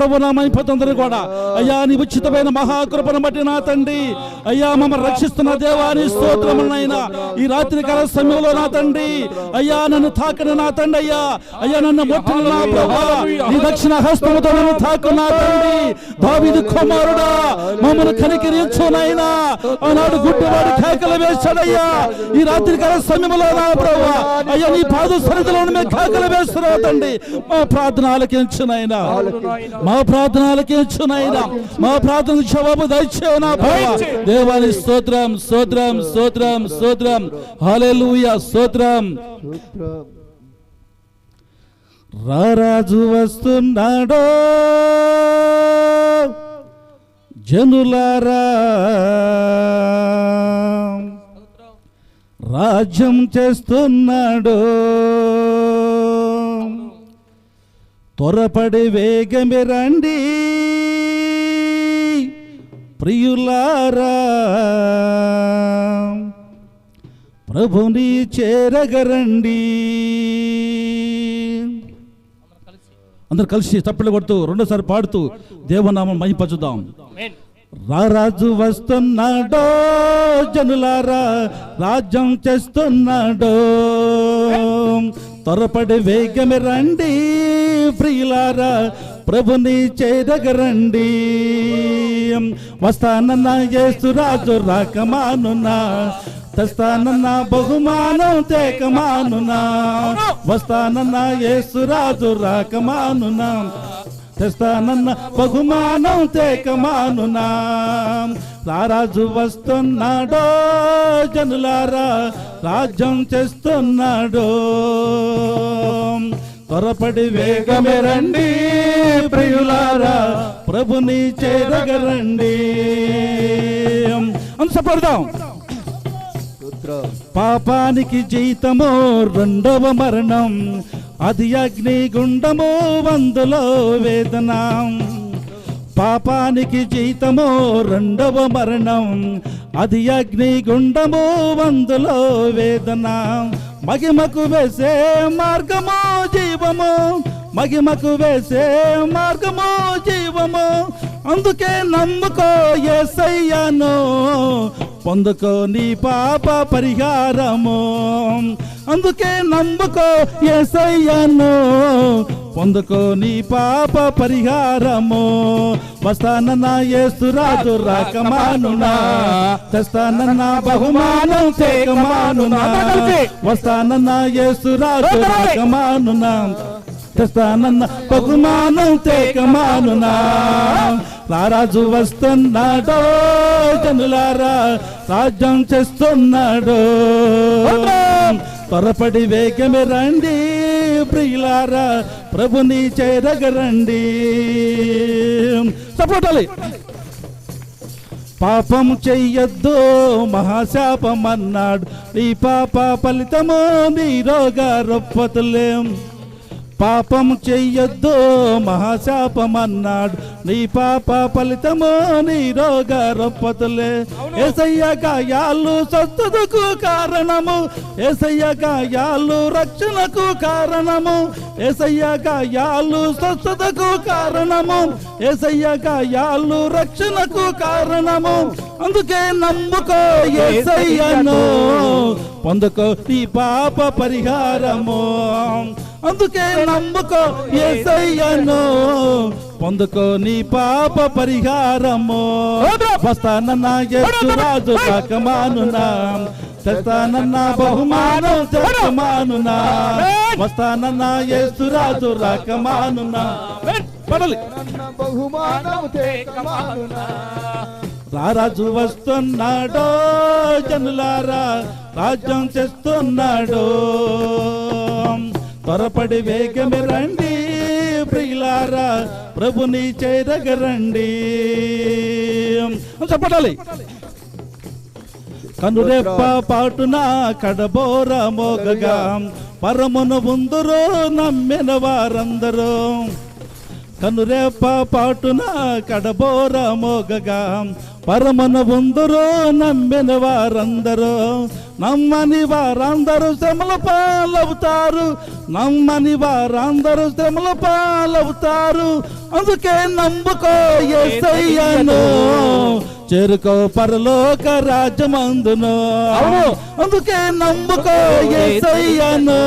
ప్రభు నామని కూడా అయ్యా నీ ఉచితమైన మహాకృపను బట్టి నా తండ్రి అయ్యా మమ్మల్ని రక్షిస్తున్న దేవాని స్తోత్రములైనా ఈ రాత్రి కాల సమయంలో నా తండ్రి అయ్యా నన్ను తాకని నా తండ్రి అయ్యా నన్ను ముట్టను నా ప్రభువా నీ దక్షిణ హస్తముతో నన్ను తాకు నా తండ్రి దావీదు కుమారుడా మమ్మల్ని కనికరించునైనా ఆనాడు గుడ్డివాడు కేకలు వేశాడయ్యా ఈ రాత్రి కాల సమయంలో నా ప్రభువా అయ్యా నీ పాద సన్నిధిలో మేము కేకలు వేస్తున్నావు తండ్రి మా ప్రార్థన ఆలకించునైనా మా ప్రార్థన ఆలకించునైనా మా ప్రార్థన జవాబు దయచేయు నా ప్రభువా దేవాని స్తోత్రం స్తోత్రం స్తోత్రం స్తోత్రం హల్లెలూయా స్తోత్రం. రారాజు వస్తున్నాడో జనులారా రాజ్యం చేస్తున్నాడు త్వరపడి వేగమే రండి ప్రియులారా ప్రభుని చేరగరండి. అందరు కలిసి చప్పట్లు కొడుతూ రెండోసారి పాడుతూ దేవనామం మహింపచుదాం. రారాజు వస్తున్నాడో జనులారా రాజ్యం చేస్తున్నాడో త్వరపడి వేగమే రండి ప్రియులారా ప్రభుని చేరగరండి. వస్తానన్న యేసురాజు రాకమానునా తెస్తానన్న బహుమానం తేకమానునా వస్తానన్న యేసురాజు రాకమానునా తెస్తానన్న బహుమానం తేకమానునా. రారాజు వస్తున్నాడో జనులారా రాజ్యం చేస్తున్నాడో త్వరపడి వేగమే రండి ప్రియులారా ప్రభుని చేరగరండి. అంశపడదాం. పాపానికి జీతము రెండవ మరణం అది అగ్నిగుండము వందులో వేదన. పాపానికి జీతము రెండవ మరణం అది అగ్నిగుండము వందులో వేదన. మహిమకు వేసే మార్గము జీవము మహిమకు వేసే మార్గము జీవము అందుకే నమ్ముకో యేసయ్యను పొందుకో నీ పాప పరిహారము. అందుకే నమ్ముకో యేసయ్యను పొందుకో నీ పాప పరిహారము. వస్తానన్న యేసురాజు రాకమానునా తెస్తానన్న బహుమానం తేకమానునా వస్తానన్న యేసురాజు రాకమానునా తెస్తానన్న బహుమానం తేకమానునా. రారాజు వస్తున్నాడో జనులారా రాజ్యం చేస్తున్నాడో త్వరపడి వేగమే రండి ప్రియులారా ప్రభుని చేరగరండి. సపోర్టాలి. పాపం చెయ్యొద్దు మహాశాపం అన్నాడు నీ పాప ఫలితము నీ రోగ రొప్పతులేం. పాపం చెయ్యొద్దు మహాశాపం అన్నాడు నీ పాప ఫలితము నీ రోగ రొప్పతులే. యేసయ్య గాయాలు స్వస్థతకు కారణము యేసయ్య గాయాలు రక్షణకు కారణము యేసయ్య గాయాలు స్వస్థతకు కారణము యేసయ్య గాయాలు రక్షణకు కారణము. అందుకే నమ్ముకో యేసయ్యను పొందుకో నీ పాప పరిహారము. అందుకే నమ్ముకో యేసయ్యను పొందుకో నీ పాప పరిహారము. వస్తానన్న యేసురాజు రాకమానునా తెస్తానన్న బహుమానం తేకమానునా వస్తానన్న యేసురాజు రాకమానునా బహుమానం తేకమానునా. రారాజు వస్తున్నాడో జనులారా రాజ్యం చేస్తున్నాడో త్వరపడి వేగమే రండి ప్రియులారా ప్రభుని చేరగరండి. చెప్పాలి. కనురెప్ప పాటున కడబోర మోగగా పరమును ముందురు నమ్మిన వారందరూ కనురేప పాటున కడబోర మోగగా పరమన ఉందరో నమ్మిన వారందరూ, నమ్మని వారందరూ శ్రమల పాలవుతారు, నమ్మని వారందరూ శ్రమల పాలవుతారు. అందుకే నమ్ముకో యేసయ్యను, చేరుకో పరలోక రాజ్యమందును. అందుకే నమ్ముకో యేసయ్యను,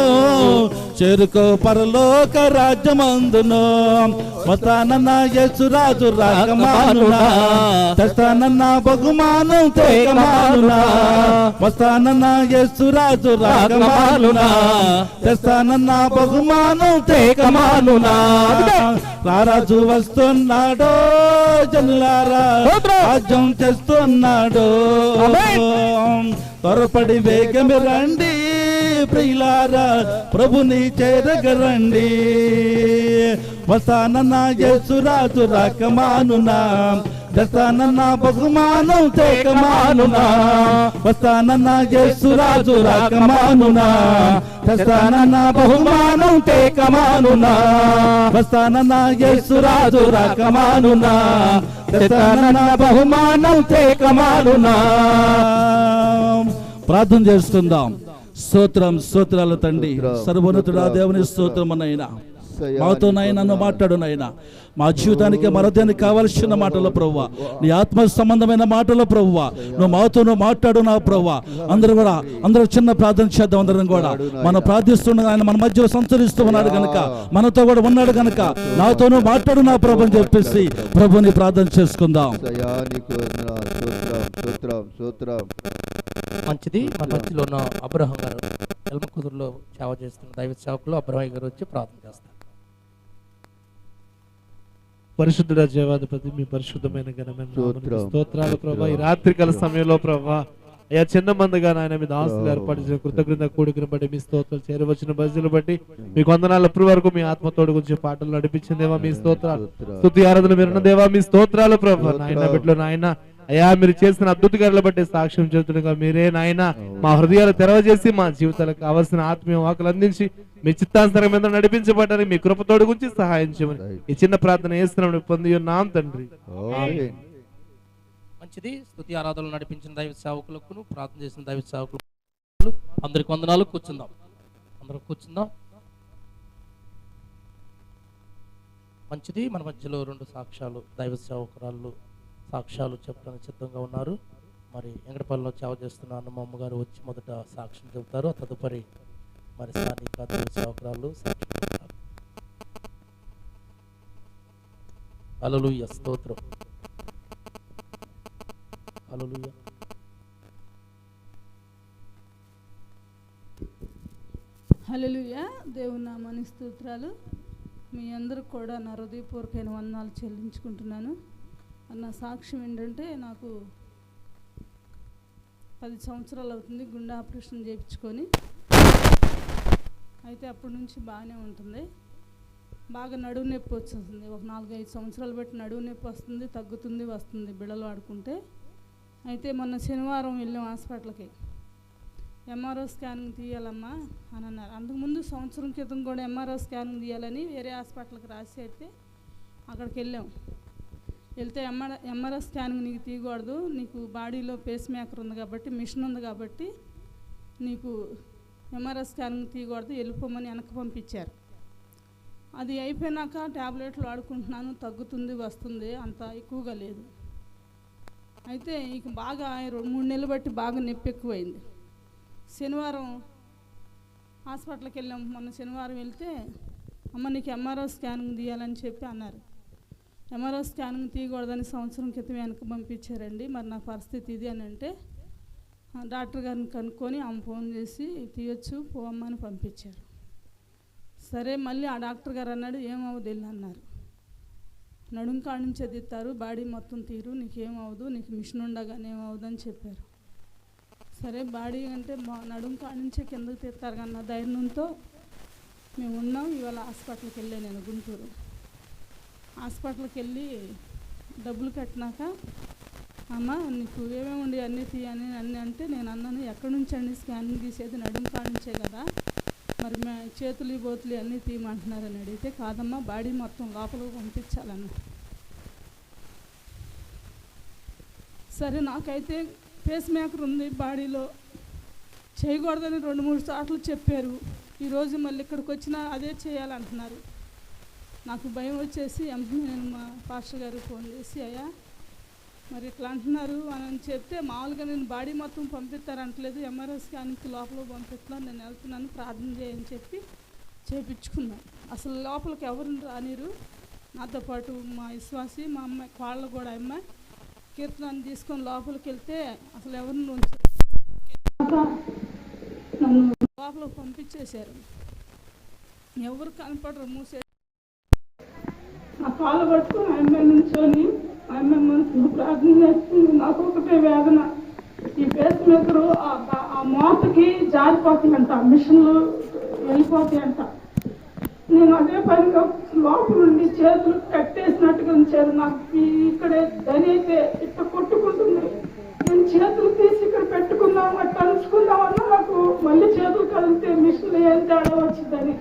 చేరుకో పరలోక రాజ్యమందును. వస్తానన్న యేసురాజు రాకమానునా, తెస్తానన్న బహుమానం తేకమానునా. వస్తానన్న యేసురాజు రాకమానునా, తెస్తానన్న బహుమానం తేకమానునా. రారాజు వస్తున్నాడో జనులారా, రాజ్యం చేస్తున్నాడు. త్వరపడి వేగమి రండి ప్రియులారా, ప్రభుని చేరగరండి. వస్తానన్న యేసురాజు రాకమానునా, తెస్తానన్న బహుమానం తేకమానునా. వస్తానన్న యేసురాజు రాకమానునా, తెస్తానన్న బహుమానం తేకమానునా. వస్తానన్న యేసురాజు రాకమానునా, తెస్తానన్న బహుమానం తేకమానునా. ప్రార్థన చేసుకుందాం. స్తోత్రం, స్తోత్రాలు తండ్రి. సర్వోన్నతుడా దేవుని స్తోత్రమునైనా, మాతో నన్ను మాట్లాడు నాయనా. మా జీవితానికి మరొదానికి కావలసిన మాటలు ప్రభువా, నీ ఆత్మ సంబంధమైన మాటలు ప్రభువా, నువ్వు మాతో మాట్లాడు నా ప్రభువా. అందరూ చిన్న ప్రార్థన చేద్దాం. అందరం కూడా మనం ప్రార్థిస్తున్న ఆయన మన మధ్యలో సంచరిస్తూ ఉన్నాడు కనుక, మనతో కూడా ఉన్నాడు కనుక నాతోనూ మాట్లాడు నా ప్రభు అని చెప్పేసి ప్రభుని ప్రార్థన చేసుకుందాం. మంచిది. మన మధ్యలో ఉన్న అబ్రహం గారు, ఎల్మకుదురులో సేవ చేస్తున్న దైవ సేవకులు అబ్రహం గారు వచ్చి ప్రార్థన చేస్తారు. పరిశుద్ధుడ జీవాధిపతి, మీ పరిశుద్ధమైన ఘనమైన నామమునకు స్తోత్రాలు ప్రభా. ఈ రాత్రికాల సమయంలో ప్రభా అయ్యా, చిన్న మందిగా నాయన మీ దాసులు ఏర్పరిచిన కృతజ్ఞత కూడికను బట్టి మీ స్తోత్రాలు, చేరవచ్చిన బస్సులు బట్టి మీకు వందనాలు. అప్పటి వరకు మీ ఆత్మతోడు గురించి పాటలు నడిపించిన దేవా మీ స్తోత్రాలు, స్తుతి ఆరాధన మీరున్న దేవా మీ స్తోత్రాలు ప్రభా. నాయన బిడ్డలు నాయన అయ్యా, మీరు చేసిన అద్భుత కార్యాలు బట్టి సాక్ష్యం చెబుతుండగా మీరే నాయన మా హృదయాలు తెరవజేసి మా జీవితాలకు కావలసిన ఆత్మీయ వాకులు అందించి మీ చిత్తాంతరం మీద నడిపించబడ్డానికి మీ కృపతోడు గురించి సహాయం చేయమని ఈ చిన్న ప్రార్థన చేస్తున్నాం, పొంది ఉన్నాం తండ్రి. మంచిది. స్తుతి ఆరాధనలు నడిపించిన దైవ సేవకులకు, ప్రార్థన చేసిన దైవ సేవకులు అందరికి వందనాలు. కూర్చుందాం, అందరూ కూర్చుందాం. మంచిది. మన మధ్యలో రెండు సాక్ష్యాలు, దైవ సేవకురాళ్ళు సాక్ష్యాలు చెప్పడానికి సిద్ధంగా ఉన్నారు. మరి ఎంగడపల్లిలో సేవ చేస్తున్న అన్నమ్మ గారు వచ్చి మొదట సాక్ష్యం చెబుతారు. తదుపరి మరి స్థానిక దైవ సేవకురాళ్ళు సాక్ష్యం చెబుతారు. హల్లెలూయా, స్తోత్రం, హల్లెలూయా. హల్లెలూయా. దేవుని నామానికి స్తోత్రాలు. మీ అందరూ కూడా నా హృదయపూర్వకమైన వందనాలు చెల్లించుకుంటున్నాను. నా సాక్ష్యం ఏంటంటే, నాకు 10 సంవత్సరాలు అవుతుంది గుండె ఆపరేషన్ చేయించుకొని. అయితే అప్పటి నుంచి బాగానే ఉంటుంది. బాగా నడువు నొప్పి వచ్చేస్తుంది. ఒక 4-5 సంవత్సరాలు బట్టి నడువు నొప్పి వస్తుంది, తగ్గుతుంది, వస్తుంది బిళ్ళలు వాడుకుంటే. అయితే మొన్న శనివారం వెళ్ళాం హాస్పిటల్కి. ఎంఆర్ఓ స్కానింగ్ తీయాలమ్మా అని అన్నారు. అంతకుముందు సంవత్సరం క్రితం కూడా ఎంఆర్ఓ స్కానింగ్ తీయాలని వేరే హాస్పిటల్కి రాసి అయితే అక్కడికి వెళ్ళాం. వెళ్తే ఎంఆర్ఐ స్కానింగ్ నీకు తీయకూడదు, నీకు బాడీలో పేస్ మేకర్ ఉంది కాబట్టి, మిషన్ ఉంది కాబట్టి నీకు ఎంఆర్ఐ స్కానింగ్ తీయకూడదు, వెళ్ళిపోమని వెనక్కి పంపించారు. అది అయిపోయినాక ట్యాబ్లెట్లు వాడుకుంటున్నాను, తగ్గుతుంది, వస్తుంది, అంత ఎక్కువగా లేదు. అయితే ఇక బాగా 2-3 నెలలు బట్టి బాగా నొప్పి ఎక్కువైంది. శనివారం హాస్పిటల్కి వెళ్ళాం. మొన్న శనివారం వెళ్తే అమ్మ నీకు ఎంఆర్ఐ స్కానింగ్ తీయాలని చెప్పి అన్నారు. ఎంఆర్ఐ స్కానింగ్ తీయకూడదని సంవత్సరం క్రితం వెనక పంపించారండి. మరి నా పరిస్థితి ఇది అని అంటే డాక్టర్ గారిని కనుక్కొని ఆమె ఫోన్ చేసి తీయొచ్చు పోవమ్మని పంపించారు. సరే మళ్ళీ ఆ డాక్టర్ గారు అన్నాడు ఏమవుదు వెళ్ళి అన్నారు. నడుం కాడ నుంచే తీస్తారు, బాడీ మొత్తం తీరు, నీకేమవుదు, నీకు మిషన్ ఉండగానే ఏమవుదు అని చెప్పారు. సరే బాడీ అంటే నడుం కాడ నుంచే కిందకు తీస్తారు కన్నా ధైర్యంతో మేము ఉన్నాం. ఇవాళ హాస్పిటల్కి వెళ్ళాను నేను గుంటూరు. హాస్పిటల్కి వెళ్ళి డబ్బులు కట్టినాక అమ్మ నీకు ఏమేమి ఉండి అన్నీ తీయని అన్నీ అంటే నేను అన్నాను ఎక్కడి నుంచి అండి స్కానింగ్ తీసేది, నడుం కాడ నుంచే కదా, మరి మా చేతులు బోతులు అన్నీ తీయమంటున్నారని అడిగితే కాదమ్మా బాడీ మొత్తం లోపలికి పంపించాలన్న. సరే నాకైతే పేస్ మేకర్ ఉంది బాడీలో, చేయకూడదని 2-3 సార్లు చెప్పారు. ఈరోజు మళ్ళీ ఇక్కడికి వచ్చినా అదే చేయాలంటున్నారు. నాకు భయం వచ్చేసి నేను మా పాస్టర్ గారికి ఫోన్ చేసి అయ్యా మరి ఇట్లా అంటున్నారు అని చెప్తే, మామూలుగా నేను బాడీ మొత్తం పంపిస్తారంటలేదు, ఎంఆర్ఐ స్కానింగ్కి లోపల పంపిస్తున్నాను, నేను వెళ్తున్నాను ప్రార్థన చేయని చెప్పి చేయించుకున్నాను. అసలు లోపలికి ఎవరిని రానిరు. నాతో పాటు మా విశ్వాసి మా అమ్మాయి వాళ్ళకు కూడా అమ్మాయి కీర్తనాన్ని తీసుకొని లోపలికి వెళ్తే అసలు ఎవరిని నన్ను లోపలికి పంపించేశారు. ఎవరు కనపడరు, మూసే నా కాళ్ళు పట్టుకొని అమ్మాయి నుంచొని అమ్మాయి మనసులో ప్రార్థన చేస్తుంది. నాకు ఒకటే వేదన, ఈ పేస్ మేకరు ఆ మోతకి జారిపోతాయంట, మిషన్లు వెళ్ళిపోతాయంట. నేను అదే పనిగా లోపల నుండి చేతులు కట్టేసినట్టుగా ఉంచారు. నాకు ఇక్కడే దని అయితే ఇట్లా కొట్టుకుంటుంది. నేను చేతులు తీసి ఇక్కడ పెట్టుకుందాం అట్లా అనుకుందామన్నా నాకు మళ్ళీ చేతులు కదిలితే మిషన్లు ఏం తేడా వచ్చిందని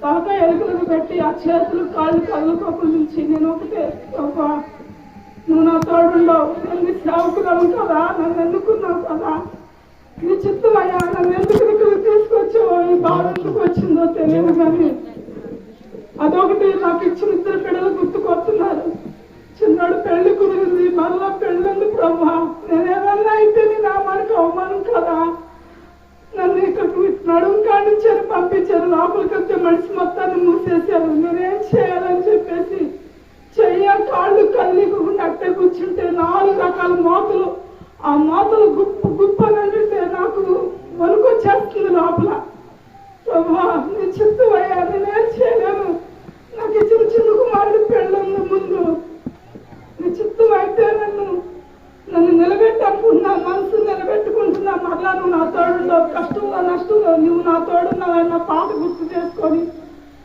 తలకాయ ఎలుకలకు పెట్టి ఆ చేతులు కాళ్ళు కదులుకోకుండా నుంచి నేను ఒకటే నువ్వు నా తోడుండవు, నేను సేవకురావు కదా, నన్ను ఎన్నుకున్నావు కదా, నీ చిత్తమయ్యా, నన్ను ఎందుకు ఇక్కడికి తీసుకొచ్చావో, ఈ బాధ ఎందుకు వచ్చిందో తెలియదు. కానీ అదొకటి నాకు ఇచ్చిన 2 పిల్లలు గుర్తుకొస్తున్నారు. చిన్నాడు పెళ్లి కుదిరింది, మరలా పెళ్ళింది ప్రభా, నేనేమన్నా అయితే నా మనకు అవమానం కదా, నన్ను ఇక్కడికి నడుము కాడించారు, పంపించారు, లోపలికి వస్తే మనిషి మొత్తాన్ని మూసేశారు. నేనేం చేయాలని చెప్పేసి చెయ్య కాళ్ళు కదిలికుండా అట్టే కూర్చుంటే 4 రకాల మోతలు, ఆ మోతలు గుప్పు గుప్పు అని అంటే నాకు వణుకొచ్చేస్తుంది లోపల. ప్రభా నీ చిత్తమయ్యా, నేనేం చేయలేను, నాకు ఇచ్చిన చిన్న కుమారుడు పెళ్ళుంది ముందు, నీ చిత్తం అయితే నన్ను నిలబెట్టనుకుంటున్నా, మనసు నిలబెట్టుకుంటున్నా. మరలా నువ్వు నా తోడులో కష్టంలో నష్టంలో నువ్వు నా తోడున్నావన్న పాట గుర్తు చేసుకొని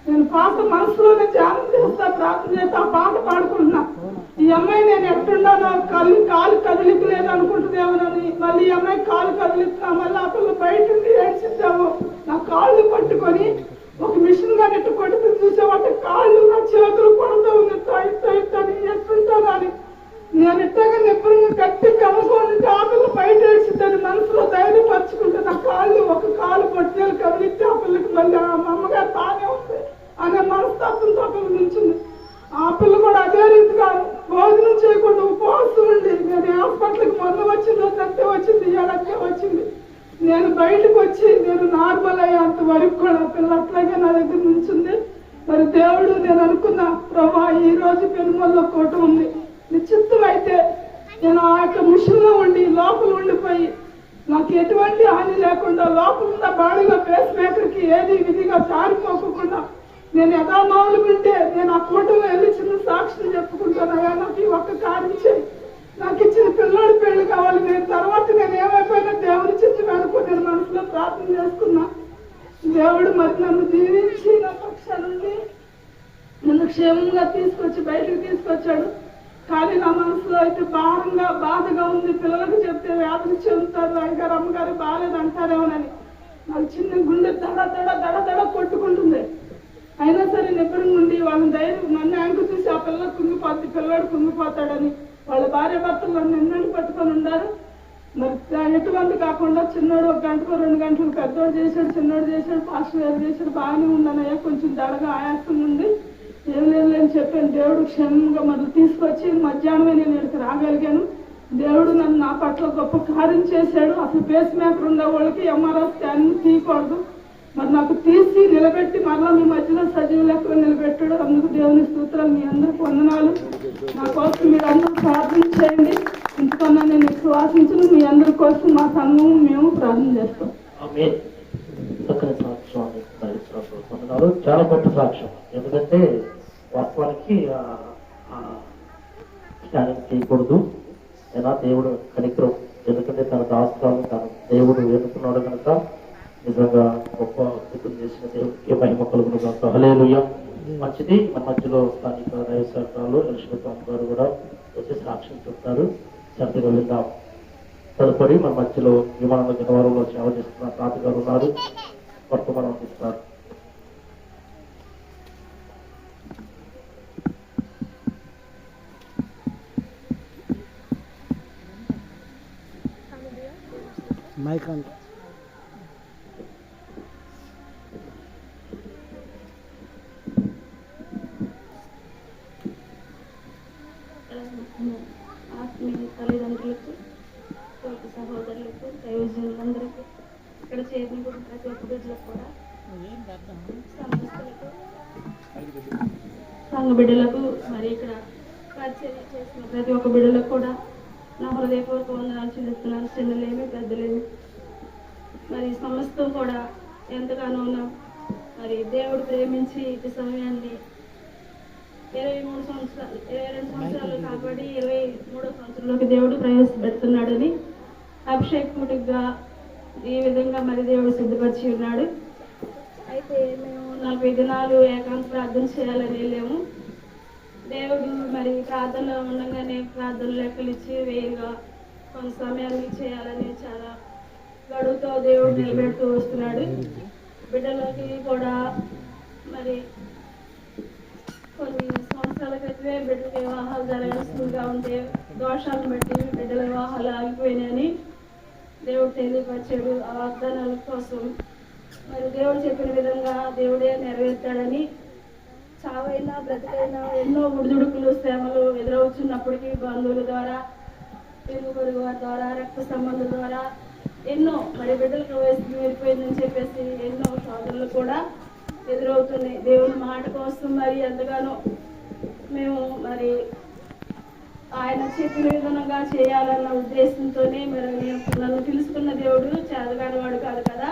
నేను పాట మనసులోనే ధ్యానం చేస్తా, ప్రార్థన చేస్తా, ఆ పాట పాడుకుంటున్నా. ఈ అమ్మాయి నేను ఎట్టున్నానో కాలు కదిలికలేదు అనుకుంటుందేమోనని మళ్ళీ ఈ అమ్మాయి కాలు కదిలిస్తున్నా, మళ్ళీ ఆ పిల్లలు బయట ఉండి ఏడ్చిద్దాము. నా కాళ్ళు పట్టుకొని ఒక మిషన్ గా నెట్టు కొడుతూ చూసేవాటి కాళ్ళు నా చేతులు కొడుతూ ఉంది, తొయ్యని ఎట్టుంటాను అని నేను ఎట్టగా నిబ్బరంగా గట్టి కమ్ముకుంటే ఆ పిల్ల బయట ఏడ్చిద్దని మనసులో ధైర్యపరచుకుంటే నా కాళ్ళు ఒక కాలు పొట్టేలు కదిలిస్తే ఆ పిల్లకి మళ్ళీ ఆ అమ్మగారు తానే ఉంది అనే మనస్తత్వంతో ఆ పిల్ల నుంచింది. ఆ పిల్ల కూడా అదే రీతిగా భోజనం చేయకుండా ఉపవాసం ఉండి, నేను హాస్పిటల్కి మొన్న వచ్చిందో అంతే వచ్చింది, ఏడంతే వచ్చింది. నేను బయటకు వచ్చి నేను నార్మల్ అయ్యేంత వరకు కూడా పిల్ల అట్లాగే నా దగ్గర నుంచింది. మరి దేవుడు నేను అనుకున్నా, ప్రభా ఈ రోజు పెనుమల్లో కోట ఉంది, నిశ్చిత్తం అయితే నేను ఆ యొక్క మిషన్లో ఉండి లోపల ఉండిపోయి నాకు ఎటువంటి హాని లేకుండా లోపల ఉన్న బాడీలో పేస్ మేకర్కి ఏది విధిగా జారిపోకుండా నేను యథామావులుకుంటే నేను ఆ కూటమిలో వెళ్ళి చిన్న సాక్షిని చెప్పుకుంటానయ్యా, నాకు ఈ ఒక్క కార్యం చేయి, నాకు ఇచ్చిన పిల్లోడి పెళ్లి కావాలి, నేను తర్వాత నేను ఏమైపోయినా దేవుడి చిత్తం అనుకో నేను మనసులో ప్రార్థన చేసుకున్నా. దేవుడు మరి నన్ను దీవించి నా పక్షాలుండి నన్ను క్షేమంగా తీసుకొచ్చి బయటకు తీసుకొచ్చాడు. కానీ నా మనసులో అయితే బాధగా ఉంది. పిల్లలకు చెప్తే వ్యాధులు చెందుతారు, అయ్యగారు అమ్మగారు బాగాలేదు అంటారేమోనని నాకు చిన్న గుండె దడ కొట్టుకుంటుంది. అయినా సరే నిబ్బరంగా ఉండి వాళ్ళని ధైర్యం నన్ను యాంకు చూసి ఆ పిల్లలకు కుంగిపోద్ది, పిల్లవాడు కుంగిపోతాడని వాళ్ళ భార్య భర్తలు నన్ను ఎన్నని పట్టుకొని ఉన్నారు. మరి ఎటువంటి కాకుండా చిన్నోడు 1 గంటకో 2 గంటలు పెద్దోడు చేశాడు, చిన్నోడు చేశాడు, పాస్టర్ గారు చేశాడు, బాగానే ఉన్నానయ్యా, కొంచెం దడగా ఆయాసం ఉంది, ఏం లేదని చెప్పాను. దేవుడు క్షేమంగా మరి తీసుకొచ్చి మధ్యాహ్నమే నేను ఇక్కడికి రాగలిగాను. దేవుడు నన్ను నా పట్ల గొప్ప కార్యం చేశాడు. అసలు పేస్ మేకర్ ఉన్న వాళ్ళకి ఎంఆర్ఐ స్కానింగ్ తీయకూడదు, మరి నాకు తీసి నిలబెట్టి మరలా మీ మధ్యలో సజీవ లెక్కలో నిలబెట్టాడు. అందుకు దేవుని స్తోత్రాలు, మీ అందరికి వందనాలు. నా కోసం మీరు అందరూ ప్రార్థన చేయండి. ఇంతకన్నా నేను విశ్వాసించను, మీ అందరి కోసం మా సంఘం మేము ప్రార్థన చేస్తాం. చాలా గొప్ప సాక్ష్యం. ఎందుకంటే వాస్తవానికి స్కానింగ్ చేయకూడదు, ఎలా దేవుడు కనికరం, ఎందుకంటే తన దాస్త్రాలను తన దేవుడు ఎన్నుకున్నాడు కనుక నిజంగా గొప్ప అద్భుతం చేసిన దేవుడికి మహిమ కలుగును గాక. హల్లెలూయా. మంచిది. మన మధ్యలో స్థానిక దైవ శాఖలు ఎలిషబెత్ గారు కూడా వచ్చి సాక్ష్యం చెప్తారు, శ్రద్ధగా విందాం. తదుపరి మన మధ్యలో విమానంలో జనవరంలో సేవ చేస్తున్న తాత గారు ఉన్నారు, వర్తమానం అందిస్తారు. ఆత్మీయ తల్లిదండ్రులకు, తోటి సహోదరులకు, దైవజనులందరికీ, ఇక్కడ చేరిన ప్రతి ఒక్క బిడ్డలకు కూడా, సంస్థలకు, సంఘ బిడ్డలకు, మరి ఇక్కడ పరిచర్య చేసిన ప్రతి ఒక్క బిడ్డలకు కూడా నా హృదయపూర్వక వందనాలు చెల్లిస్తున్నాను. చిన్నలేమి పెద్దలేమి మరి సమస్తం కూడా ఎంతగానో మరి దేవుడు ప్రేమించి ఈ సమయాన్ని 22 సంవత్సరాలు కాబట్టి 23వ సంవత్సరంలోకి దేవుడు ప్రవేశపెడుతున్నాడని అభిషేకముడిగా ఈ విధంగా మరి దేవుడు సిద్ధపరిచి ఉన్నాడు. అయితే మేము 40 దినాలు ఏకాంత ప్రార్థన చేయాలని వెళ్ళాము. దేవుడు మరి ప్రార్థనలో ఉండగానే ప్రార్థన లెక్కలు ఇచ్చి వేరుగా కొంత సమయాన్ని చేయాలని చాలా గడువుతో దేవుడు నిలబెడుతూ వస్తున్నాడు. బిడ్డలకి కూడా మరి కొన్ని సంవత్సరాల క్రితమే బిడ్డలకి వివాహాలు జరగాల్సిందిగా ఉంటే దోషాలను బట్టి బిడ్డల వివాహాలు ఆగిపోయినాయని దేవుడు తెలియపరిచాడు. ఆ వాగ్దానాల కోసం మరి దేవుడు చెప్పిన విధంగా దేవుడే నెరవేర్తాడని చావైనా బ్రతికైనా ఎన్నో ఉడుదుడుకులు శ్రమలు ఎదురవుతున్నప్పటికీ బంధువుల ద్వారా, ఇరుగు పొరుగు వారి ద్వారా, రక్త సంబంధుల ద్వారా ఎన్నో మరి బిడ్డలకు వయసు మీరిపోయిందని చెప్పేసి ఎన్నో శోధనలు కూడా ఎదురవుతున్నాయి. దేవుని మాట కోసం మరి ఎంతగానో మేము మరి ఆయన చెప్పిన విధంగా చేయాలన్న ఉద్దేశంతోనే మరి నన్ను తెలుసుకున్న దేవుడు చేతగాని వాడు కాదు కదా.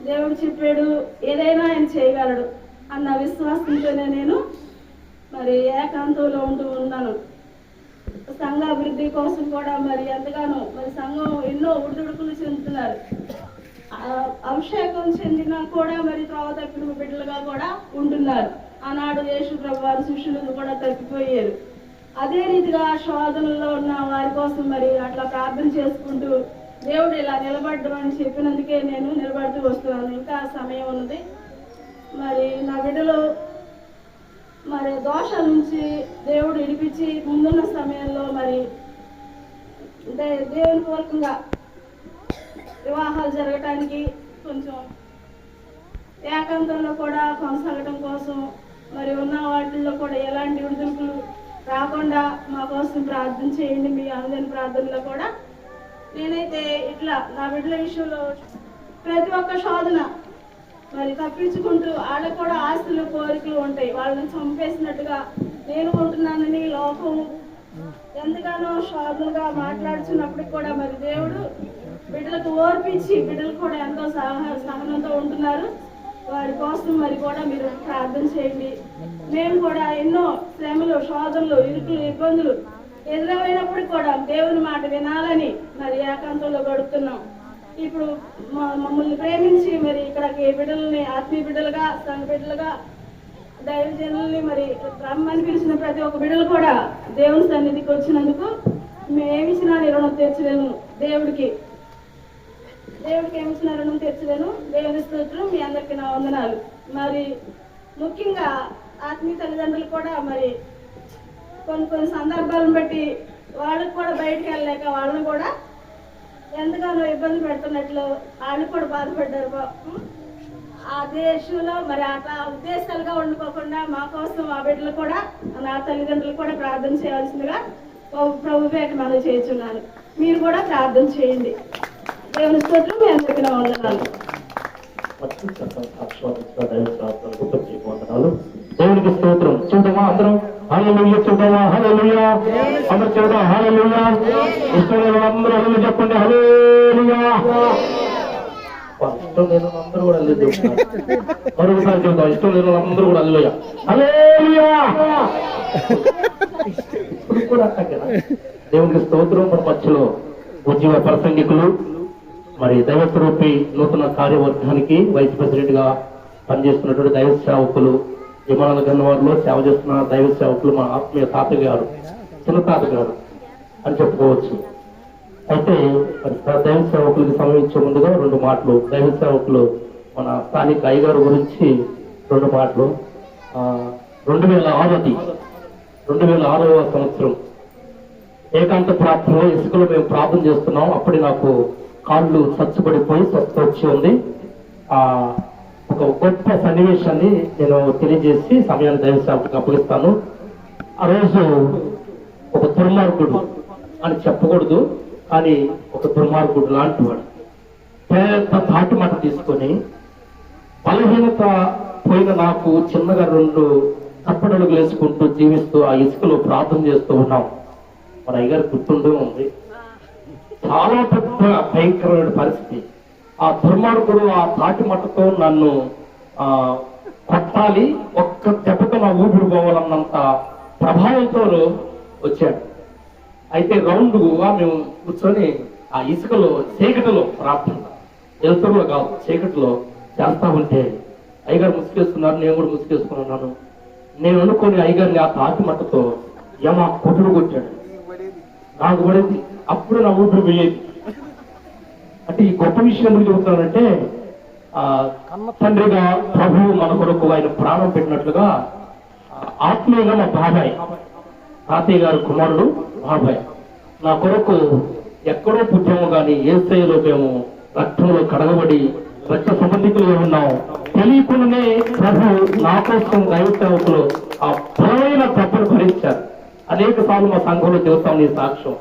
దేవుడు చెప్పాడు ఏదైనా ఆయన చేయగలడు అన్న విశ్వాసంతోనే నేను మరి ఏకాంతంలో ఉంటూ ఉన్నాను. సంఘ అభివృద్ధి కోసం కూడా మరి ఎంతగానో మరి సంఘం ఎన్నో ఉడుదుడుకులు చెందుతున్నారు. అభిషేకం చెందిన కూడా మరి త్రోవ తప్పిన బిడ్డలుగా కూడా ఉంటున్నారు. ఆనాడు యేసు ప్రభు వారి శిష్యులు కూడా తప్పిపోయారు. అదే రీతిగా శోధనలో ఉన్న వారి కోసం మరి అట్లా ప్రార్థన చేసుకుంటూ దేవుడు ఇలా నిలబడ్డం అని చెప్పినందుకే నేను నిలబడుతూ వస్తున్నాను. ఇంకా సమయం ఉన్నది. మరి నా బిడ్డలు మరి దోషాల నుంచి దేవుడు విడిపించి ముందున్న సమయంలో మరి దేవుని పూర్వకంగా వివాహాలు జరగటానికి కొంచెం ఏకాంతంలో కూడా కొనసాగటం కోసం మరి ఉన్న వాటిల్లో కూడా ఎలాంటి విడుదలకు రాకుండా మా కోసం ప్రార్థన చేయండి. మీ అందరి ప్రార్థనలో కూడా నేనైతే ఇట్లా నా బిడ్డల విషయంలో ప్రతి ఒక్క శోధన మరి తప్పించుకుంటూ వాళ్ళకు కూడా ఆస్తులు కోరికలు ఉంటాయి. వాళ్ళని చంపేసినట్టుగా నేను ఉంటున్నానని లోకం ఎంతగానో శోధనగా మాట్లాడుతున్నప్పటికి కూడా మరి దేవుడు బిడ్డలకు ఓర్పించి బిడ్డలు కూడా ఎంతో సహనంతో ఉంటున్నారు. వారి కోసం మరి కూడా మీరు ప్రార్థన చేయండి. మేము కూడా ఎన్నో శ్రమలు, శోధనలు, ఇరుకులు, ఇబ్బందులు ఎదురైనప్పటికి కూడా దేవుని మాట వినాలని మరి ఏకాంతంలో గడుపుతున్నాం. ఇప్పుడు మమ్మల్ని ప్రేమించి మరి ఇక్కడికి బిడ్డలని ఆత్మీయ బిడ్డలుగా, సంఘ బిడ్డలుగా, దైవజనుల్ని మరి రమ్మని పిలిచిన ప్రతి ఒక్క బిడ్డలు కూడా దేవుని సన్నిధికి వచ్చినందుకు మేమిచ్చిన రుణం తీర్చలేను. దేవుడికి ఏమిచ్చిన రుణం తీర్చలేను. దేవుని స్తోత్రం. మీ అందరికీ నా వందనాలు. మరి ముఖ్యంగా ఆత్మీయ తల్లిదండ్రులు కూడా మరి కొన్ని సందర్భాలను బట్టి వాళ్ళకి కూడా బయటకు వెళ్ళలేక వాళ్ళని కూడా ఎంతగానో ఇబ్బంది పెడుతున్నట్లు వాళ్ళు కూడా బాధపడ్డారు. ఆ దేశంలో మరి అట్లా ఉద్దేశాలుగా ఉండిపోకుండా మా కోసం ఆ బిడ్డలు కూడా నా తల్లిదండ్రులు కూడా ప్రార్థన చేయాల్సిందిగా ప్రభు పేట మనం చేస్తున్నాను. మీరు కూడా ప్రార్థన చేయండి. దేవుని స్తోత్రం. మీ అందరికీ నా వందనాలు. దేవునికి స్తోత్రం. చూద్దామా అందరం? హల్లెలూయా చూద్దామా? హల్లెలూయా అందరూ చూద్దాం. హల్లెలూయా. ఇష్టం లేని అందరూ హల్లెలూయా చెప్పండి. హల్లెలూయా. ఇష్టం లేని అందరూ కూడా హల్లెలూయా. మరొకసారి చూద్దాం. ఇష్టం లేని అందరూ కూడా హల్లెలూయా. హల్లెలూయా. ఇప్పుడు కూడా అక్కడ దేవునికి స్తోత్రం. మన మధ్యలో ఉద్యమ ప్రసంగికులు మరి దైవ స్వరూపి నూతన కార్యవర్గానికి వైస్ ప్రెసిడెంట్ గా పనిచేస్తున్నటువంటి దైవ సేవకులు, విమానాల గన్నవారిలో సేవ చేస్తున్న దైవ సేవకులు మా ఆత్మీయ తాతయ్య గారు, చిన్న తాతయ్య గారు అని చెప్పుకోవచ్చు. అయితే దైవ సేవకులకి సమయించే ముందుగా 2 మాటలు దైవ సేవకులు మన స్థానిక అయ్యగారు గురించి 2 మాటలు. 2006వ సంవత్సరం ఏకాంత ప్రార్థనలో ఇసుకలో మేము ప్రార్థన చేస్తున్నాం. అప్పుడే నాకు కాళ్ళు చచ్చుబడిపోయి స్వస్థ వచ్చి ఉంది. ఒక గొప్ప సన్నివేశాన్ని నేను తెలియజేసి సమయాన్ని దైవసేవకులకు అప్పగిస్తాను. ఆ రోజు ఒక దుర్మార్గుడు అని చెప్పకూడదు, కానీ ఒక దుర్మార్గుడు లాంటి వాడు పెద్ద తాటి మాట తీసుకొని బలహీనత పోయిన నాకు చిన్నగా 2 తప్పడడుగులు వేసుకుంటూ జీవిస్తూ ఆ ఇసుకలో ప్రార్థన చేస్తూ ఉన్నాం. మన అయ్యగారు గుర్తుండే ఉంది. చాలా పెద్ద భయంకరమైన పరిస్థితి. ఆ దుర్మార్గుడు ఆ తాటి మట్టతో నన్ను కొట్టాలి, ఒక్క దెబ్బతో నా ఊపిరి పోవాలన్నంత ప్రభావంతో వచ్చాడు. అయితే రౌండ్గా మేము కూర్చొని ఆ ఇసుకలో చీకటిలో ప్రార్థన, వెలుతురులో కాదు చీకటిలో చేస్తా ఉంటే అయ్యగారు ముసుకేస్తున్నారు, నేను కూడా ముసుకేసుకున్నాను. నేను అనుకోని అయ్యగారిని ఆ తాటి మట్టతో ఏమా కొట్టుడు కొట్టాడు. నాకు పడేది అప్పుడు నా ఊపిరి పోయేది. అంటే ఈ గొప్ప విషయం ఎందుకు చెబుతానంటే, కన్న తండ్రిగా ప్రభువు మన కొరకు ఆయన ప్రాణం పెట్టినట్లుగా ఆత్మీయంగా మా బాబాయ్, తాతయ్య గారి కుమారుడు బాబాయ్ నా కొరకు ఎక్కడో పుట్టాము కానీ యేసయ్యలో మేము రక్తంలో కడగబడి రక్త సంబంధికులుగా ఉన్నాం. తెలియకుండానే ప్రభు నా కోసం దైవ సేవకులు ఆ బలమైన దెబ్బను భరించారు. అనేక సార్లు మా సంఘంలో చెబుతాం నీ సాక్ష్యం.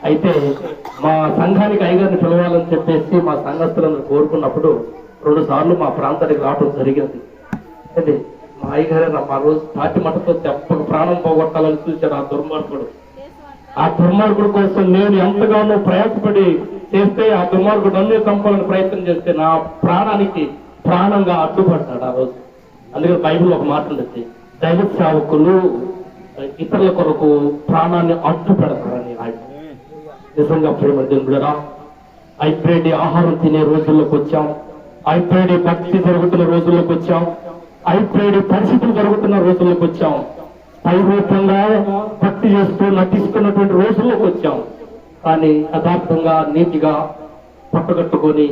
అయితే మా సంఘానికి అయ్యగారిని పిలవాలని చెప్పేసి మా సంఘస్థులందరూ కోరుకున్నప్పుడు 2 సార్లు మా ప్రాంతానికి రావడం జరిగింది. అంటే మా అయ్యగారే ఆ రోజు తాటి మట్టతో తెప్పకు ప్రాణం పోగొట్టాలని చూశాడు ఆ దుర్మార్గుడు. ఆ దుర్మార్గుడు కోసం నేను ఎంతగానో ప్రయాసపడి చేస్తే ఆ దుర్మార్గుడు అన్ని చంపాలని ప్రయత్నం చేస్తే నా ప్రాణానికి ప్రాణంగా అడ్డుపడ్డాడు ఆ రోజు. అందుకని బైబిల్ ఒక మాట ఉంటుంది, దైవ సేవకులు ఇతరుల కొరకు ప్రాణాన్ని అడ్డు పెడతారని. నిజంగా ప్రేమ దేవుడా, ఐప్రేడి ఆహారం తినే రోజుల్లోకి వచ్చాం, ఐప్రేడి భక్తి జరుగుతున్న రోజుల్లోకి వచ్చాం, ఐప్రేడి పరిస్థితులు జరుగుతున్న రోజుల్లోకి వచ్చాం, పైరూపంగా భక్తి చేస్తూ నటిస్తున్నటువంటి రోజుల్లోకి వచ్చాం. కానీ యథార్థంగా నీతిగా పట్టుకట్టుకొని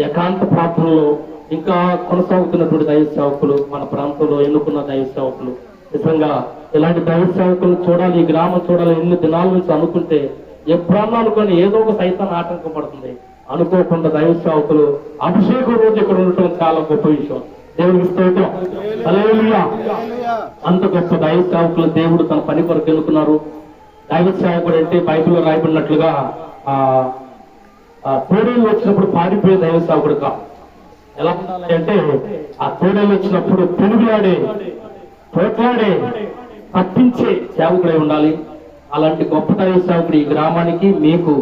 ఏకాంత ప్రార్థనలో ఇంకా కొనసాగుతున్నటువంటి దైవ సేవకులు మన ప్రాంతంలో ఎన్నుకున్న దైవ సేవకులు, నిజంగా ఇలాంటి దైవ సేవకులను చూడాలి, ఈ గ్రామం చూడాలి ఎన్ని దినాల నుంచి అనుకుంటే ఎప్పుడన్నా అనుకొని ఏదో ఒక సైతాన్ని ఆటంకం పడుతుంది. అనుకోకుండా దైవ సేవకులు అభిషేకం రోజు ఇక్కడ ఉండటం చాలా గొప్ప విషయం. దేవుడికి స్తోత్రం, హల్లెలూయా. అంత గొప్ప దైవ సేవకులు దేవుడు తన పని కొరకు ఎన్నుకున్నారు. దైవ సేవకుడు అంటే బైబిల్లో రాయబడినట్లుగా తోడేళ్ళు వచ్చినప్పుడు పారిపోయే దైవ సేవకుడు కాదు. ఎలా ఉండాలి అంటే ఆ తోడేళ్ళు వచ్చినప్పుడు పెనుగులాడే, పోట్లాడే, తప్పించే సేవకుడై ఉండాలి. అలాంటి గొప్ప దైవ సేవకుడు ఈ గ్రామానికి మీకు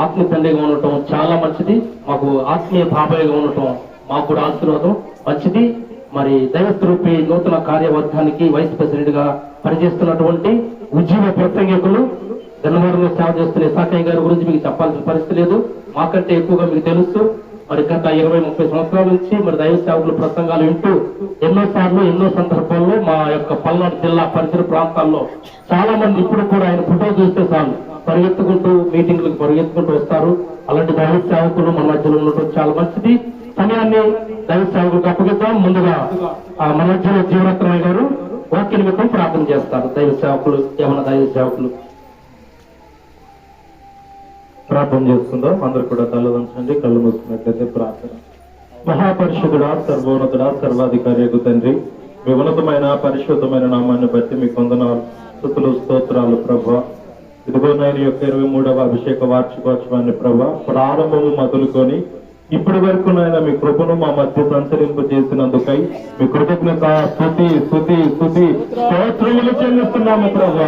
ఆత్మీయ తండ్రిగా ఉండటం చాలా మంచిది. మాకు ఆత్మీయ బాబాయ్గా ఉండటం మాకు కూడా ఆశీర్వాదం మంచిది. మరి దైవస్వరూపి నూతన కార్యవర్గానికి వైస్ ప్రెసిడెంట్ గా పనిచేస్తున్నటువంటి ఉద్యమ ప్రసంగికులు గన్నవరంలో సేవ చేస్తున్న ఇసాకయ్య గారి గురించి మీకు చెప్పాల్సిన పరిస్థితి లేదు, మాకంటే ఎక్కువగా మీకు తెలుసు. మరి గత 20-30 సంవత్సరాల నుంచి మరి దైవ సేవకుల ప్రసంగాలు వింటూ ఎన్నోసార్లు ఎన్నో సందర్భాల్లో మా యొక్క పల్నాడు జిల్లా పరిసర ప్రాంతాల్లో చాలా మంది ఇప్పుడు కూడా ఆయన ఫోటో చూస్తే చాలు పరిగెత్తుకుంటూ మీటింగ్లకు పరిగెత్తుకుంటూ వస్తారు. అలాంటి దైవ సేవకులు మన మధ్యలో ఉండటం చాలా మంచిది. సమయాన్ని దైవ సేవకులకు అప్పగిద్దాం. ముందుగా మన మధ్యలో జీవరత్నయ్య గారు వాక్య నిమిత్తం ప్రార్థన చేస్తారు. దైవ సేవకులు ఏమన్నా దైవ సేవకులు ప్రార్థన చేస్తుందాం. అందరు కూడా తల వంచండి, కళ్ళు మూసుకున్నట్లయితే ప్రార్థన. మహాపరిషుడుడా, సర్వోన్నతుడా, సర్వాధికారి తండ్రి, మీ ఉన్నతమైన పరిశుద్ధమైన నామాన్ని బట్టి మీకు వందనాలు, స్తుతులు, స్తోత్రాలు ప్రభా. ఇదిగో నేను యొక్క 23వ అభిషేక వార్షికోత్సవాన్ని ప్రభా ప్రారంభము మొదలుకొని ఇప్పటి వరకు నాయన మీ కృపను మా మధ్య సంచరింప చేసినందుకై మీ కృతజ్ఞత స్తుతి స్తుతి స్తుతి స్తోత్రములు చెల్లిస్తున్నాము ప్రభా.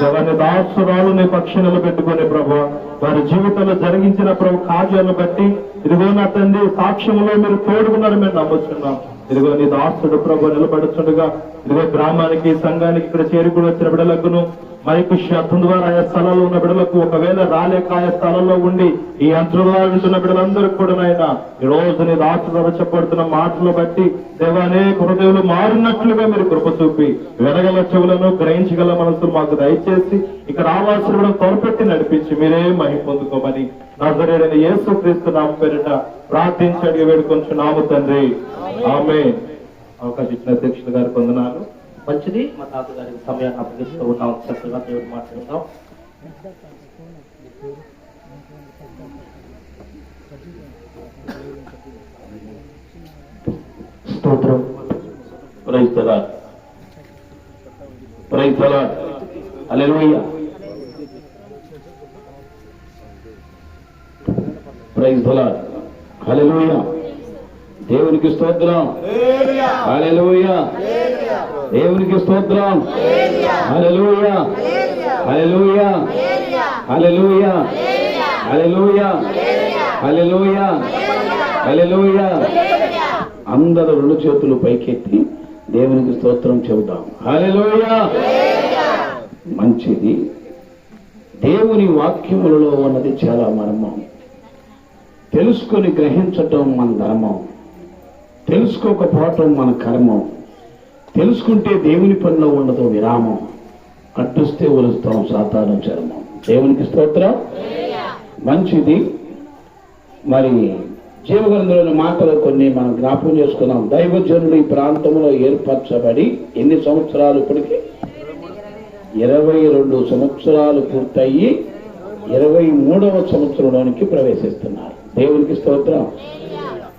దేవాన్ని దాసురాలు నీ పక్షులను పెట్టుకుని ప్రభా వారి జీవితంలో జరిగించిన ప్రభు కార్యాలను బట్టి ఇదిగో నా తండ్రి సాక్ష్యంలో మీరు తోడుకున్నారు మేము నమ్ముతున్నాం. ఇదిగో నీ దాసుడు ప్రభు నిలబడుచుండగా ఇదిగో గ్రామానికి సంఘానికి ఇక్కడ చేరుకుని వచ్చిన బిడ్డలకును మైకు శబ్దం ద్వారా ఆయా స్థలంలో ఉన్న బిడ్డలకు ఒకవేళ రాలేక ఆయా స్థలంలో ఉండి ఈ యంత్రంలో ఉంటున్న బిడ్డలందరికీ కూడా నాయన ఈ రోజు నీ దాసు ద్వారా చెప్పబడుతున్న మాటలు బట్టి దేవానే హృదయాలు మారినట్లుగా మీరు కృప చూపి వినగల చెవులను గ్రహించగల మనసులు మాకు దయచేసి ఇక్కడ రావాల్సిన కూడా తోడ్పెట్టి నడిపించి మీరే మహిమ పొందుకోమని నజరేయుడైన యేసుక్రీస్తు నామం పేరిట ప్రార్థించి అడిగి వేడుకొంచున్నాము తండ్రి. ఆమేన్. అవకాశం ఇచ్చిన అధ్యక్షులు గారికి వందనాలు. మంచిది. మా తాతగారికి సమయాన్ని అప్పగిస్తూ ఉన్నాం. చక్కగా దేవుడు మాట్లాడుతాం. స్తోత్రం. Praise the Lord. Praise the Lord. Hallelujah. Praise the Lord. Hallelujah. దేవునికి స్తోత్రం. హల్లెలూయా. దేవునికి స్తోత్రం. హల్లెలూయా. హల్లెలూయా. హల్లెలూయా. హల్లెలూయా. హల్లెలూయా. హల్లెలూయా. అందరూ రెండు చేతులు పైకెత్తి దేవునికి స్తోత్రం చెబుతాం. హల్లెలూయా. మంచిది. దేవుని వాక్యములలో ఉన్నది చాలా మర్మం. తెలుసుకొని గ్రహించటం మన ధర్మం, తెలుసుకోకపోవటం మన కర్మం. తెలుసుకుంటే దేవుని పనిలో ఉండదు విరామం, అడ్డుస్తే ఒలుస్తాం సాతాను చర్మం. దేవునికి స్తోత్రం. మంచిది. మరి జీవగ్రంథంలోని మాటలు కొన్ని మనం జ్ఞాపకం చేసుకున్నాం. దైవజనులు ఈ ప్రాంతంలో ఏర్పరచబడి ఎన్ని సంవత్సరాలు? ఇప్పటికి 22 సంవత్సరాలు పూర్తయి 23వ సంవత్సరంలోనికి ప్రవేశిస్తున్నారు. దేవునికి స్తోత్రం.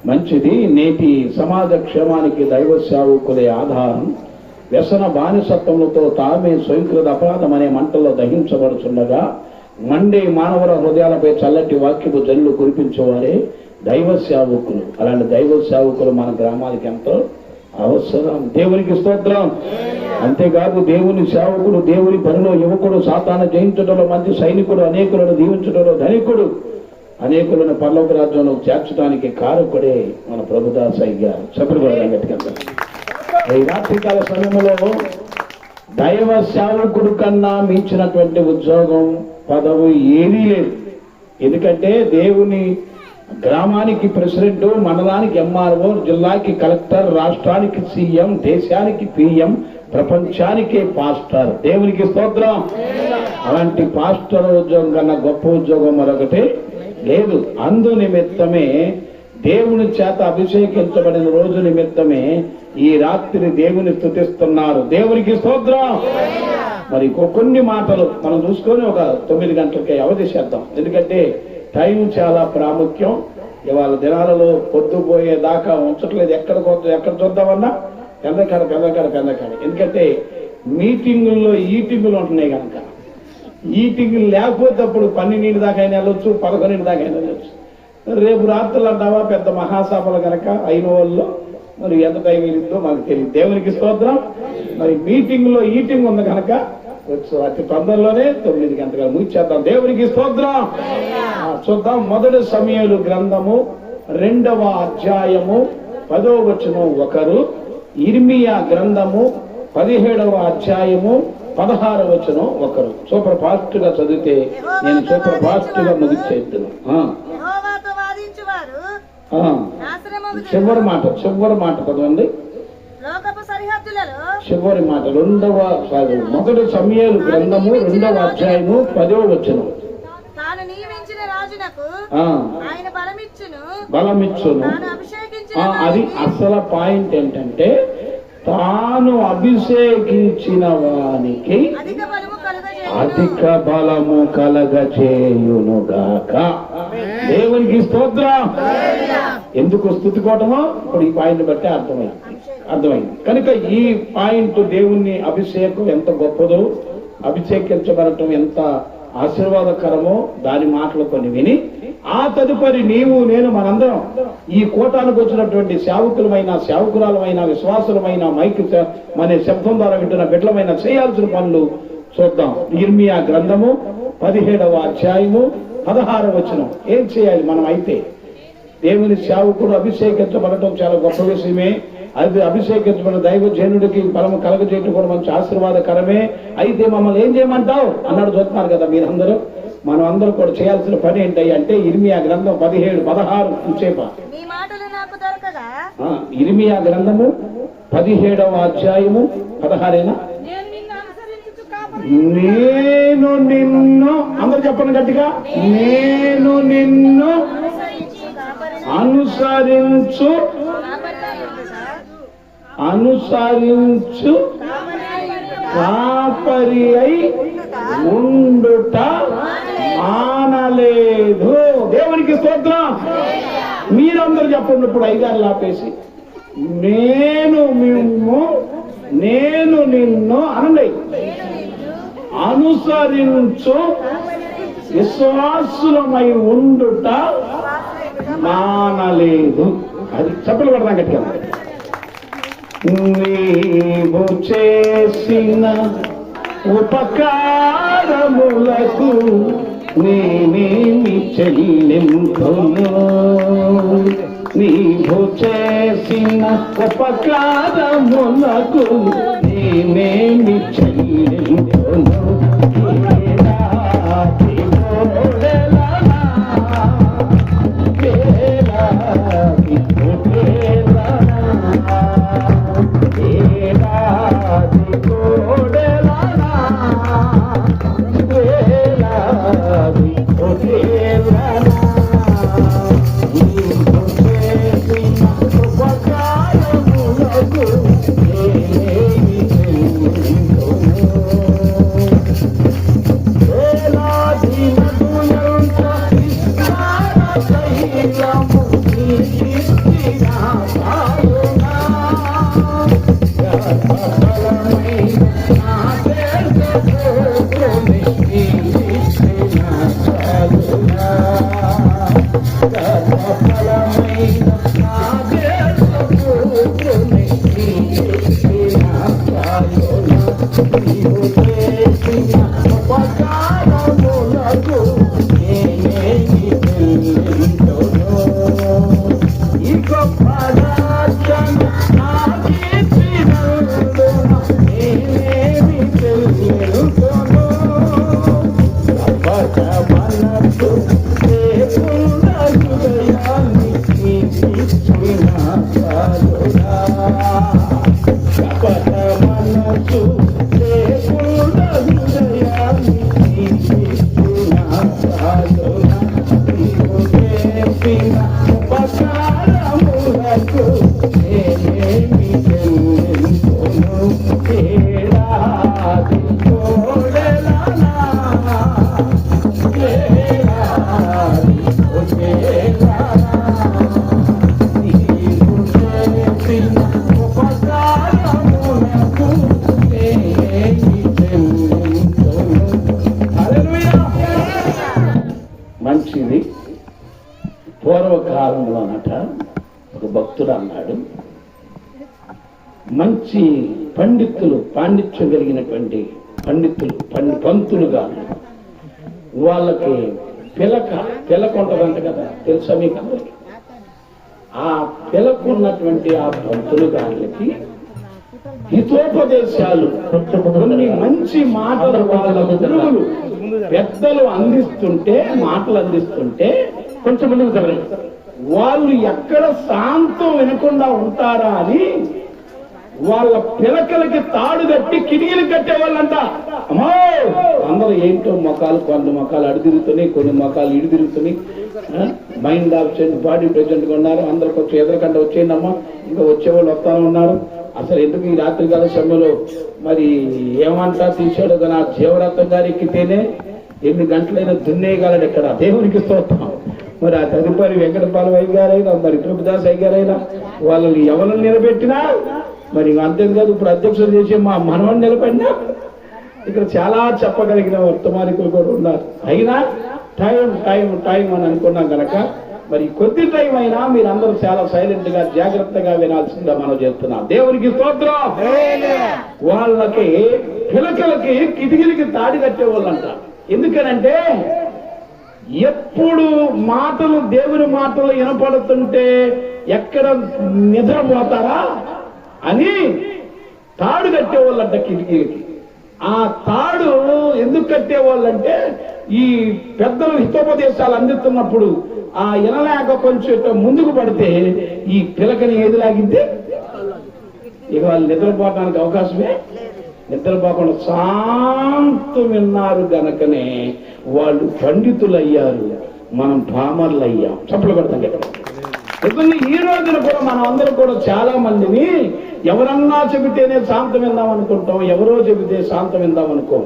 మంచిది. నేటి సమాజ క్షేమానికి దైవ సేవకులే ఆధారం. వ్యసన బానిసత్వములతో తామే స్వయంకృత అపరాధం అనే మంటల్లో దహించబడుచుండగా మండే మానవుల హృదయాలపై చల్లటి వాక్యపు జల్లు కురిపించేవారే దైవ సేవకులు. అలాంటి దైవ సేవకులు మన గ్రామానికి ఎంతో అవసరం. దేవునికి స్తోత్రం. అంతేకాదు దేవుని సేవకుడు, దేవుని పనిలో యువకుడు, సాతాను జయించడంలో మంచి సైనికుడు, అనేకులను దీవించడంలో ధనికుడు, అనేకులను పరలోక రాజ్యంలో చేర్చడానికి కారకుడే మన ప్రభుదాసయ్య గారు. చెప్పగలగట్టుగా ఈ రాత్రికాల సమయంలో దైవ సేవకుడు కన్నా మించినటువంటి ఉద్యోగం, పదవి ఏదీ లేదు. ఎందుకంటే దేవుని గ్రామానికి ప్రెసిడెంట్, మండలానికి ఎంఆర్ఓ, జిల్లాకి కలెక్టర్, రాష్ట్రానికి సీఎం, దేశానికి పిఎం, ప్రపంచానికే పాస్టర్. దేవునికి స్తోత్రం. అలాంటి పాస్టర్ ఉద్యోగం కన్నా గొప్ప ఉద్యోగం మరొకటి లేదు. అందు నిమిత్తమే దేవుని చేత అభిషేకించబడిన రోజు నిమిత్తమే ఈ రాత్రి దేవుని స్తుతిస్తున్నారు. దేవునికి స్తోత్రం. మరి కొన్ని మాటలు మనం చూసుకొని ఒక 9 గంటలకి అవధి చేద్దాం. ఎందుకంటే టైం చాలా ప్రాముఖ్యం. ఇవాళ దినాలలో పొద్దుపోయేదాకా ఉంచట్లేదు. ఎక్కడ చూద్దామన్నా పెందకాడ. ఎందుకంటే మీటింగుల్లో ఈటింగులు ఉంటున్నాయి కనుక. ఈటింగులు లేకపోతే అప్పుడు 12 దాకా అయినా వెళ్ళొచ్చు, 11 దాకా అయినా వెళ్ళొచ్చు. రేపు రాత్రులు అంటావా పెద్ద మహాసభలు కనుక అయిన వాళ్ళు మరి ఎంత టైం వెళ్ళిందో మనకు తెలియదు. దేవునికి స్తోత్రం. మరి మీటింగ్లో ఈటింగ్ ఉంది కనుక అతి తొందరలోనే 9 గంటలు ముగిచేద్దాం. దేవునికి స్తోత్రం. చూద్దాం. మొదటి సమూయేలు గ్రంథము 2వ అధ్యాయము 10వ వచనం ఒకరు, ఇర్మియా గ్రంథము 17వ అధ్యాయము 16వ వచనం ఒకరు. సూపర్ ఫాస్ట్ గా చదివితే నేను సూపర్ ఫాస్ట్ గా ముగిచేద్దును. చివరి మాట చదవండి. చివరి మాట మొదటి సమూయేలు గ్రంథము 2వ అధ్యాయము 10వ వచనం. బలమిచ్చును. అది అసలు పాయింట్ ఏంటంటే తాను అభిషేకించిన వానికి అధిక బలము కలగచేయునుగాక. దేవునికి స్తోత్రం. ఎందుకు స్తుతికోవటమో ఇప్పుడు ఈ పాయింట్ బట్టి అర్థమైంది. కనుక ఈ పాయింట్ దేవుని అభిషేకం ఎంత గొప్పదో, అభిషేకించబడటం ఎంత ఆశీర్వాదకరమో దాని మాటలు కొన్ని విని ఆ తదుపరి నీవు నేను మనందరం ఈ కోటానికి వచ్చినటువంటి సేవకులమైన విశ్వాసులమైన మైక్ మన శబ్దం ద్వారా వింటున్న బిడ్డలమైన చేయాల్సిన పనులు చూద్దాం. ఇర్మియా గ్రంథము 17వ అధ్యాయము 16వ వచనం. ఏం చేయాలి మనం? అయితే దేవుని సేవకుడు అభిషేకించబడటం చాలా గొప్ప విషయమే. అది అభిషేకించబడిన దైవజనుడికి బలము కలగజేయటం కూడా మంచి ఆశీర్వాదకరమే. అయితే మమ్మల్ని ఏం చేయమంటావు అన్నాడు. చూస్తున్నారు కదా మీరందరూ. మనం అందరూ కూడా చేయాల్సిన పని ఏంటి అంటే ఇర్మియా గ్రంథం 17, 16 చేప. ఇర్మియా గ్రంథము 17వ అధ్యాయము 16. నేను నిన్ను అందరు చెప్పండి గట్టిగా, నేను నిన్ను అనుసరించు కాపరి అయి ఉండుట ఆనలేదు. దేవునికి స్తోత్రం. మీరందరూ చెప్పండి ఇప్పుడు ఐదారు ఆపేసి, నేను నిన్ను అనండి అనుసరించు విశ్వాసులమై ఉండుట మానలేదు. అది చెప్పలు పడదాం గట్టిగా. నీవు చేసిన ఉపకారములకు నేనేమి చెల్లింపును, నీవు చేసిన ఉపకారములకు నేనేమి చెల్లింపును. మంచిది. పూర్వకాలంలోనట ఒక భక్తుడు అన్నాడు, మంచి పండితులు, పాండిత్యం కలిగినటువంటి పండితులు, పంతులుగా వాళ్ళకి పిలక ఉంటుందంట కదా, తెలుసా మీకు అందరికి? ఆ పిలకున్నటువంటి ఆ పంతులు గారికి హితోపదేశాలు, కొన్ని మంచి మాటలు వాళ్ళ గురువులు పెద్దలు అందిస్తుంటే, మాటలు అందిస్తుంటే కొంచెం ముందుకు జరగండి, వాళ్ళు ఎక్కడ శాంతం వినకుండా ఉంటారా అని వాళ్ళ పిలకలకి తాడు కట్టి కిటికీలు కట్టేవాళ్ళంట. అమ్మో అందరూ ఏంటో మొఖాలు, కొన్ని మొఖాలు అడు తిరుగుతున్నాయి, కొన్ని మొఖాలు ఇడు తిరుగుతున్నాయి, మైండ్ ఆబ్సెంట్, బాడీ ప్రెజెంట్ గా ఉన్నారు, అందరికి వచ్చి ఎదురుకంటే వచ్చేయండమ్మా, ఇంకా వచ్చేవాళ్ళు వస్తానే ఉన్నారు. అసలు ఎందుకు ఈ రాత్రికాల సమయంలో మరి ఏమంటా తీసాడు కదా, జీవరత్నం గారు ఎక్కితేనే 8 గంటలైనా దున్నేయగలడు ఇక్కడ. దేవునికి స్తోత్రం. మరి ఆ తదుపరి వెంకటపాలెం అయ్య గారైనా, మరి కృపదాస్ అయ్య గారైనా వాళ్ళని ఎవరిని నిలబెట్టినా మరి అంతేకాదు, ఇప్పుడు అధ్యక్షులు చేసే మా మనవని నిలబడినా ఇక్కడ చాలా చెప్పగలిగిన వర్తమానికులు కూడా ఉన్నారు. అయినా టైం టైం టైం అని అనుకున్నాం కనుక మరి కొద్ది టైం అయినా మీరందరూ చాలా సైలెంట్ గా జాగ్రత్తగా వినాల్సిందిగా మనం చేస్తున్నాం. దేవునికి స్తోత్రం. వాళ్ళకి పిలకలకి కిటికీలకి తాడి కట్టేవాళ్ళంట. ఎందుకనంటే ఎప్పుడు మాటలు, దేవుని మాటలు వినపడుతుంటే ఎక్కడ నిద్రపోతారా అని తాడు కట్టేవాళ్ళంట కిటికీలకి. ఆ తాడు ఎందుకు కట్టేవాళ్ళంటే ఈ పెద్దలు హితోపదేశాలు అందిస్తున్నప్పుడు ఆ వినలేక కొంచెం ముందుకు పడితే ఈ పిలకని ఏది లాగితే ఇక వాళ్ళు నిద్రపోవడానికి అవకాశమే నిద్రపోకుండా శాంతం విన్నారు గనకనే వాళ్ళు పండితులయ్యారు, మనం పామర్లు అయ్యాం. చప్పలు కొడతాం కదా. నిజంగా ఈ రోజున కూడా మనం అందరం కూడా చాలా మందిని ఎవరన్నా చెబితేనే శాంతం విందాం అనుకుంటాం, ఎవరో చెబితే శాంతం విందాం అనుకోం.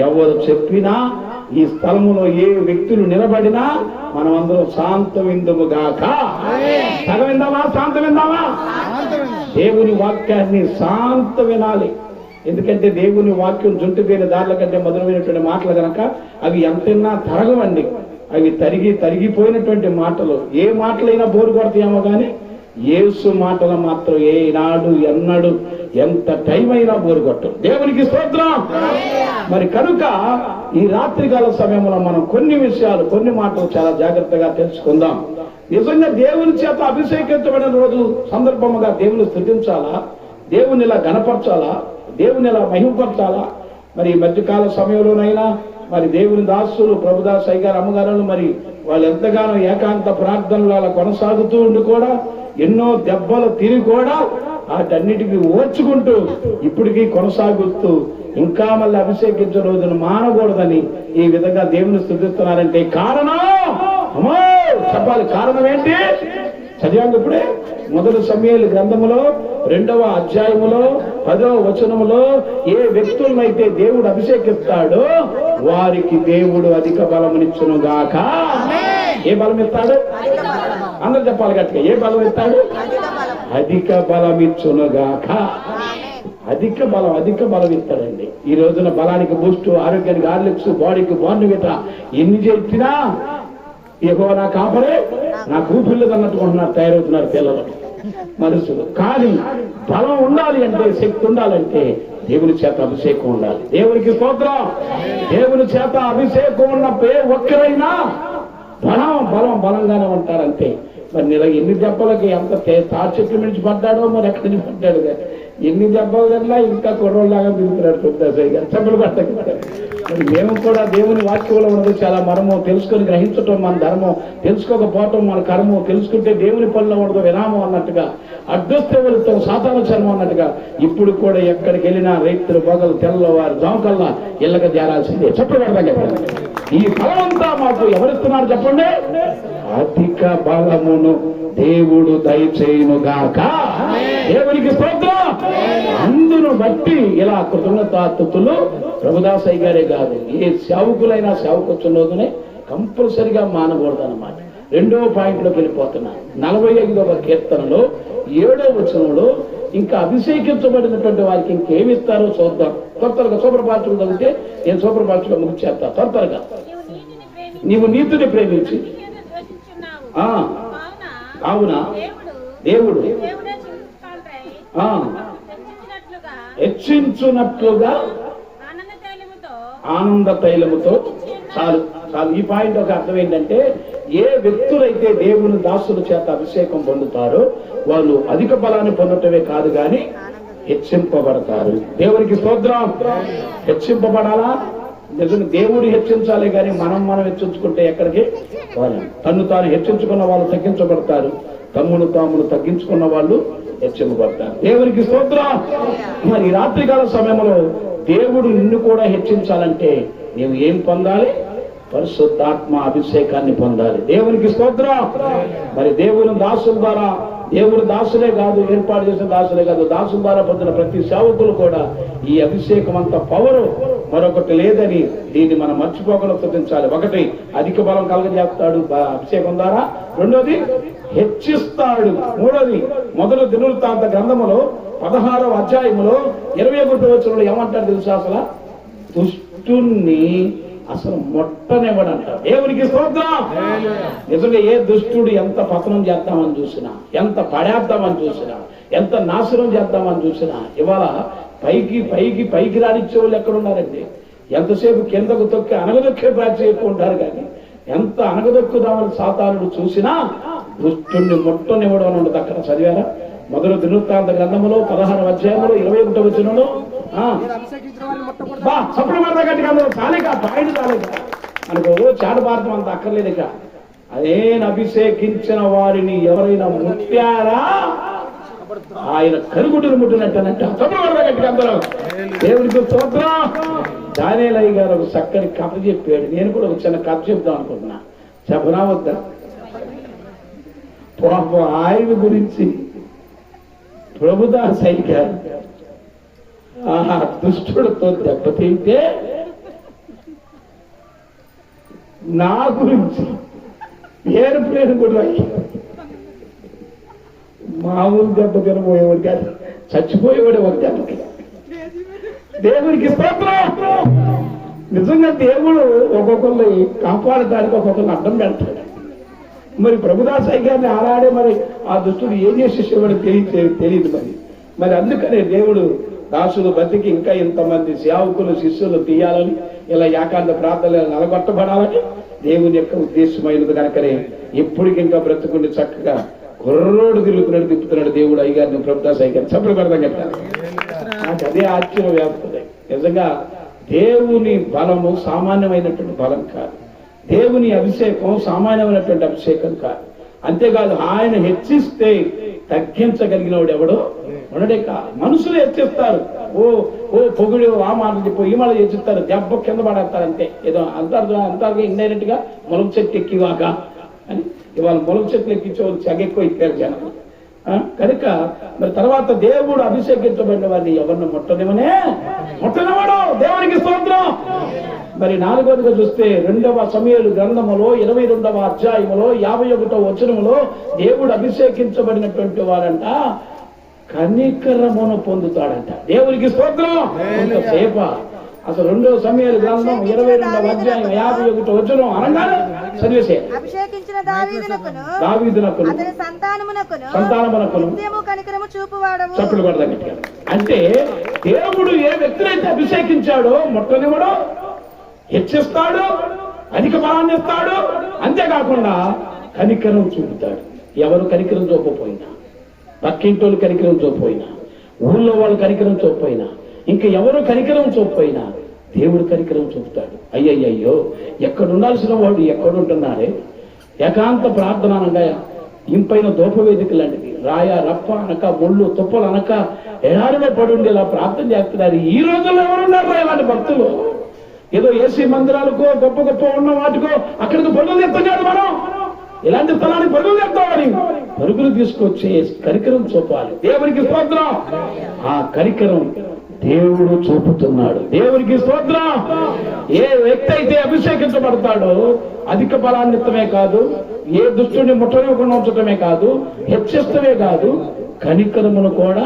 ఎవరు చెప్పినా ఈ స్థలములో ఏ వ్యక్తులు నిలబడినా మనం అందరం శాంతం విందుము గాక. సగం విందామా, శాంతం విందామా? దేవుని వాక్యాన్ని శాంత వినాలి. ఎందుకంటే దేవుని వాక్యం జుంటుపోయిన దారుల కంటే మధురమైనటువంటి మాటలు కనుక అవి ఎంతైనా తరగవండి. అవి తరిగిపోయినటువంటి మాటలు. ఏ మాటలైనా బోరు కొడతాయేమో కానీ యేసు మాటలు మాత్రం ఏనాడు ఎన్నడు ఎంత టైం అయినా బోరు కొట్టం. దేవునికి స్తోత్రం. మరి కనుక ఈ రాత్రికాల సమయంలో మనం కొన్ని విషయాలు, కొన్ని మాటలు చాలా జాగ్రత్తగా తెలుసుకుందాం. నిజంగా దేవుని చేత అభిషేకించబడిన రోజు సందర్భముగా దేవుని స్తుతించాలా, దేవుని ఇలా గణపరచాలా, దేవుని ఇలా మహిమపరచాలా. మరి ఈ మధ్యకాల సమయంలోనైనా మరి దేవుని దాసులు ప్రభుదాస్ అయ్యగారు, అమ్మగారు మరి వాళ్ళు ఎంతగానో ఏకాంత ప్రార్థనలు అలా కొనసాగుతూ ఉండి కూడా ఎన్నో దెబ్బలు తిని కూడా వాటన్నిటికీ ఓర్చుకుంటూ ఇప్పటికీ కొనసాగుతూ ఇంకా మళ్ళీ అభిషేకించే రోజును మానకూడదని ఈ విధంగా దేవుని స్తుతిస్తున్నారంటే కారణం అమ్మో చెప్పాలి. కారణం ఏంటి? చదివాము ఇప్పుడే. మొదటి సమూయేలు గ్రంథములో 2వ అధ్యాయములో 10వ వచనములో ఏ వ్యక్తులనైతే దేవుడు అభిషేకిస్తాడో వారికి దేవుడు అధిక బలమునిచ్చును గాక. ఏ బలం ఇస్తాడు? అందరూ చెప్పాలి గట్టిగా. ఏ బలం ఇస్తాడు? అధిక బలం ఇచ్చును గాక. అధిక బలం ఇస్తాడండి. ఈ రోజున బలానికి బూస్ట్, ఆరోగ్యానికి హార్లిక్స్, బాడీకి బోర్న్విటా ఎన్ని చెప్పినా యెహోవా నా కాపరే, నా కూపిల్లది అన్నట్టుకుంటున్నారు, తయారవుతున్నారు పిల్లలు మనుషులు. కానీ బలం ఉండాలి అంటే, శక్తి ఉండాలంటే దేవుని చేత అభిషేకం ఉండాలి. దేవునికి స్తోత్రం. దేవుని చేత అభిషేకం ఉన్న ఒక్కరైనా బలంగానే ఉంటారంటే. మరి నెల ఎన్ని దెబ్బలకి ఎంత తాటి చెట్లు మించి పడ్డాడో మరి ఎక్కడి నుంచి పడ్డాడు. ఎన్ని దెబ్బలు కన్నా ఇంకా కొడవలాగా తిరుగుతున్నాడు తులసి గారు. చెప్పులు పట్టకి. మరి మేము కూడా దేవుని వాక్యంలో ఉన్నది చాలా మనము తెలుసుకొని గ్రహించటం మన ధర్మం, తెలుసుకోకపోవటం మన కర్మం, తెలుసుకుంటే దేవుని పనిలో ఉండదు విరామం అన్నట్టుగా, అడ్డొస్తే వెళుతాం సాతాను చర్మం అన్నట్టుగా ఇప్పుడు కూడా ఎక్కడికి వెళ్ళినా రైతులు పొగలు తెల్లవారు జామకల్లా ఇళ్ళక చేరాల్సిందే. చెప్పులు పడతాం. ఈ బలం అంతా మాకు ఎవరిస్తున్నారు చెప్పండి? అధిక బలమును దేవుడు దయచేయును గాక. దేవునికి స్తోత్రం. అందును బట్టి ఇలా కృతజ్ఞతాస్తుతులు ప్రభుదాస్ అయ్య గారే కాదు, ఏ సేవకులైనా సేవకొచ్చిన రోజునే కంపల్సరిగా మానకూడదు అన్నమాట. 2వ పాయింట్లోకి వెళ్ళిపోతున్నాను. 45వ కీర్తనలో 7వ వచనంలో ఇంకా అభిషేకించబడినటువంటి వారికి ఇంకేమి ఇస్తారో చూద్దాం. త్వరగా సూపర్ పార్టీలు చదివితే నేను సూపర్ పార్టీలో ముగిచేస్తా. త్వరగా నీవు నీతిని ప్రేమించి అవునా దేవుడు హెచ్చించున్నట్లుగా ఆనంద తైలముతో. చాలు. ఈ పాయింట్ ఒక అర్థం ఏంటంటే, ఏ వ్యక్తులైతే దేవుని దాసుల చేత అభిషేకం పొందుతారో వాళ్ళు అధిక బలాన్ని పొందటమే కాదు కానీ హెచ్చింపబడతారు. దేవునికి స్తోత్రం. హెచ్చింపబడాలా? నిజంగా దేవుడు హెచ్చించాలి కానీ మనం హెచ్చించుకుంటే ఎక్కడికి వాళ్ళు తను తాను హెచ్చించుకున్న వాళ్ళు తగ్గించబడతారు, తమ్మును తామును తగ్గించుకున్న వాళ్ళు హెచ్చింపబడతారు. దేవునికి స్తోత్రం. మరి రాత్రికాల సమయంలో దేవుడు నిన్ను కూడా హెచ్చించాలంటే నీవు ఏం పొందాలి? పరిశుద్ధాత్మ అభిషేకాన్ని పొందాలి. దేవునికి స్తోత్రం. మరి దేవుని దాసుల ద్వారా, దేవుని దాసులే కాదు, ఏర్పాటు చేసిన దాసులే కాదు, దాసుల ద్వారా పొందిన ప్రతి సేవకులు కూడా ఈ అభిషేకం అంత పవరు మరొకటి లేదని దీన్ని మనం మర్చిపోకుండా స్తుతించాలి. ఒకటి అధిక బలం కలగజేస్తాడు అభిషేకం ద్వారా, రెండోది హెచ్చిస్తాడు, మూడోది మొదటి దినవృత్తాంత గ్రంథములో 16వ అధ్యాయములో 21వ వచనంలో ఏమంటాడు తెలుసా? అసలు దుష్టుణ్ణి అసలు మొట్టనివ్వడంట. దేవునికి స్తోత్రం. నిజంగా ఏ దుష్టుడు ఎంత పతనం చేద్దామని చూసినా, ఎంత పడేద్దామని చూసినా, ఎంత నాశనం చేద్దామని చూసినా, ఇవాళ పైకి రానిచ్చే వాళ్ళు ఎక్కడున్నారండి? ఎంతసేపు కిందకు తొక్కి అనగదొక్కే బ్యాచ్ ఎక్కువ ఉంటారు. కానీ ఎంత అనగదొక్కుదామని సాతానుడు చూసినా దుష్టుణ్ణి మొట్టనివ్వడం అని ఉండదు. అక్కడ చదివారా? మొదటి దినవృత్తాంత గ్రంథములో 16వ అధ్యాయంలో 21వ వచనంలో గట్టిగా చాలేక పాయింట్ చాలేక మనకు చాట భారతం అంత అక్కర్లేదు. ఇక అదే అభిషేకించిన వారిని ఎవరైనా ముట్టారా ఆయన కరుగుడును ముట్టినట్టనంటే అందరూ దేవుడికి స్తోత్రం. దానియేలయ్య గారు ఒక చక్కని కథ చెప్పాడు. నేను కూడా ఒక చిన్న కథ చెప్దాం అనుకుంటున్నా. చెప్పనా వద్దా? పాపం ఆయన గురించి ప్రభుదాసయ్య గారు ఆ దుష్టుడితో దెబ్బతింటే నా గురించి ఏరోప్లేన్ కూడా మామూలు దెబ్బ తినబోయేవాడు కాదు, చచ్చిపోయేవాడు ఒక దెబ్బకి. దేవుడికి స్తోత్రం. నిజంగా దేవుడు ఒక్కొక్కరిని కాపాడటానికి ఒక్కొక్కరిని అడ్డం పెడతాడు. మరి ప్రభుదాసయ్య గారిని ఆనాడే మరి ఆ దుష్టుడు ఏం చేసేసేవాడు తెలియదు. మరి అందుకనే దేవుడు దాసులు బతికి ఇంకా ఇంతమంది సేవకులు శిష్యులు తీయాలని, ఇలా ఏకాంత ప్రార్థనలు నలగొట్టబడాలని దేవుని యొక్క ఉద్దేశమైనది కనుకనే ఇప్పటికి ఇంకా బ్రతుకుండి చక్కగా కుర్రోడు తిప్పుతున్నాడు దేవుడు అయ్యగారిని, ప్రభుదాసయ్య గారిని. చప్పుడు పడతాం కదా, నాకు అదే ఆశ్చర్యం వేస్తుంది. నిజంగా దేవుని బలము సామాన్యమైనటువంటి బలం కాదు, దేవుని అభిషేకం సామాన్యమైనటువంటి అభిషేకం కాదు. అంతేకాదు ఆయన హెచ్చిస్తే తగ్గించగలిగిన వాడు ఎవడో ఉండడే కాదు. మనుషులు హెచ్చిస్తారు, ఓ పొగుడు ఆ మాట చెప్పు ఈ మాట హెచ్చిస్తారు, దెబ్బ కింద పడేస్తారు అంతే. ఏదో అంతగా ఇండైరెక్ట్ గా మొలక చెట్టు ఎక్కివాక అని ఇవాళ మొలక చెట్లు ఎక్కించేవాళ్ళు చెగెక్కువ ఎక్కారు జనం కనుక. మరి తర్వాత దేవుడు అభిషేకించబడిన వారిని ఎవరిని ముట్టనివాడు. దేవునికి స్తోత్రం. మరి 4వదిగా చూస్తే 2వ సమూయేలు గ్రంథములో 22వ అధ్యాయములో 51వ వచనములో దేవుడు అభిషేకించబడినటువంటి వారంట కనికరమును పొందుతాడంట. దేవునికి స్తోత్రం. సేప అసలు 2వ సమూయేలు గ్రంథం 22వ అధ్యాయం 51వ వచనం అనగానే చదివేసే అభిషేకించిన దావీదునకును సంతానమునకును చప్పుడు కొడతాం. అంటే దేవుడు ఏ వ్యక్తినైతే అభిషేకించాడో ముట్టనివాడో, హెచ్చిస్తాడు, అధిక బలాన్ని ఇస్తాడు. అంతేకాకుండా కనికరం చూపుతాడు. ఎవరు కనికరం చూపపోయినా, పక్కింటోళ్ళు కనికరం చూపపోయినా, ఊళ్ళో వాళ్ళు కనికరం చూపపోయినా, ఇంకా ఎవరు కనికరం చూపపోయినా దేవుడు కనికరం చూపుతాడు. అయ్యయ్యో ఎక్కడ ఉండాల్సిన వాడు ఎక్కడుంటున్నారే. ఏకాంత ప్రార్థన అనగా ఇంపైన దూపవేదిక లాంటిది. రాయ రప్ప అనక, ముళ్ళు తుప్పలు అనక ఎడారిలో పడుండి ఇలా ప్రార్థన చేస్తున్నారు. ఈ రోజుల్లో ఎవరున్నారు ఇలాంటి భక్తులు? ఏదో ఏసీ మందిరాలకో గొప్ప గొప్ప ఉన్న వాటికో అక్కడికి పరుగులు తెస్తున్నాడు. మనం ఇలాంటి స్థలానికి పరుగులు తెస్తామని పరుగులు తీసుకొచ్చే కనికరం చూపాలి. దేవునికి స్తోత్రం. ఆ కనికరం దేవుడు చూపుతున్నాడు. దేవునికి స్తోత్రం. ఏ వ్యక్తి అయితే అభిషేకించబడతాడో అధిక బలాన్నితమే కాదు, ఏ దుష్టుని ముట్టనివ్వకుండా ఉంచటమే కాదు, హెచ్చిస్తమే కాదు, కనికరమును కూడా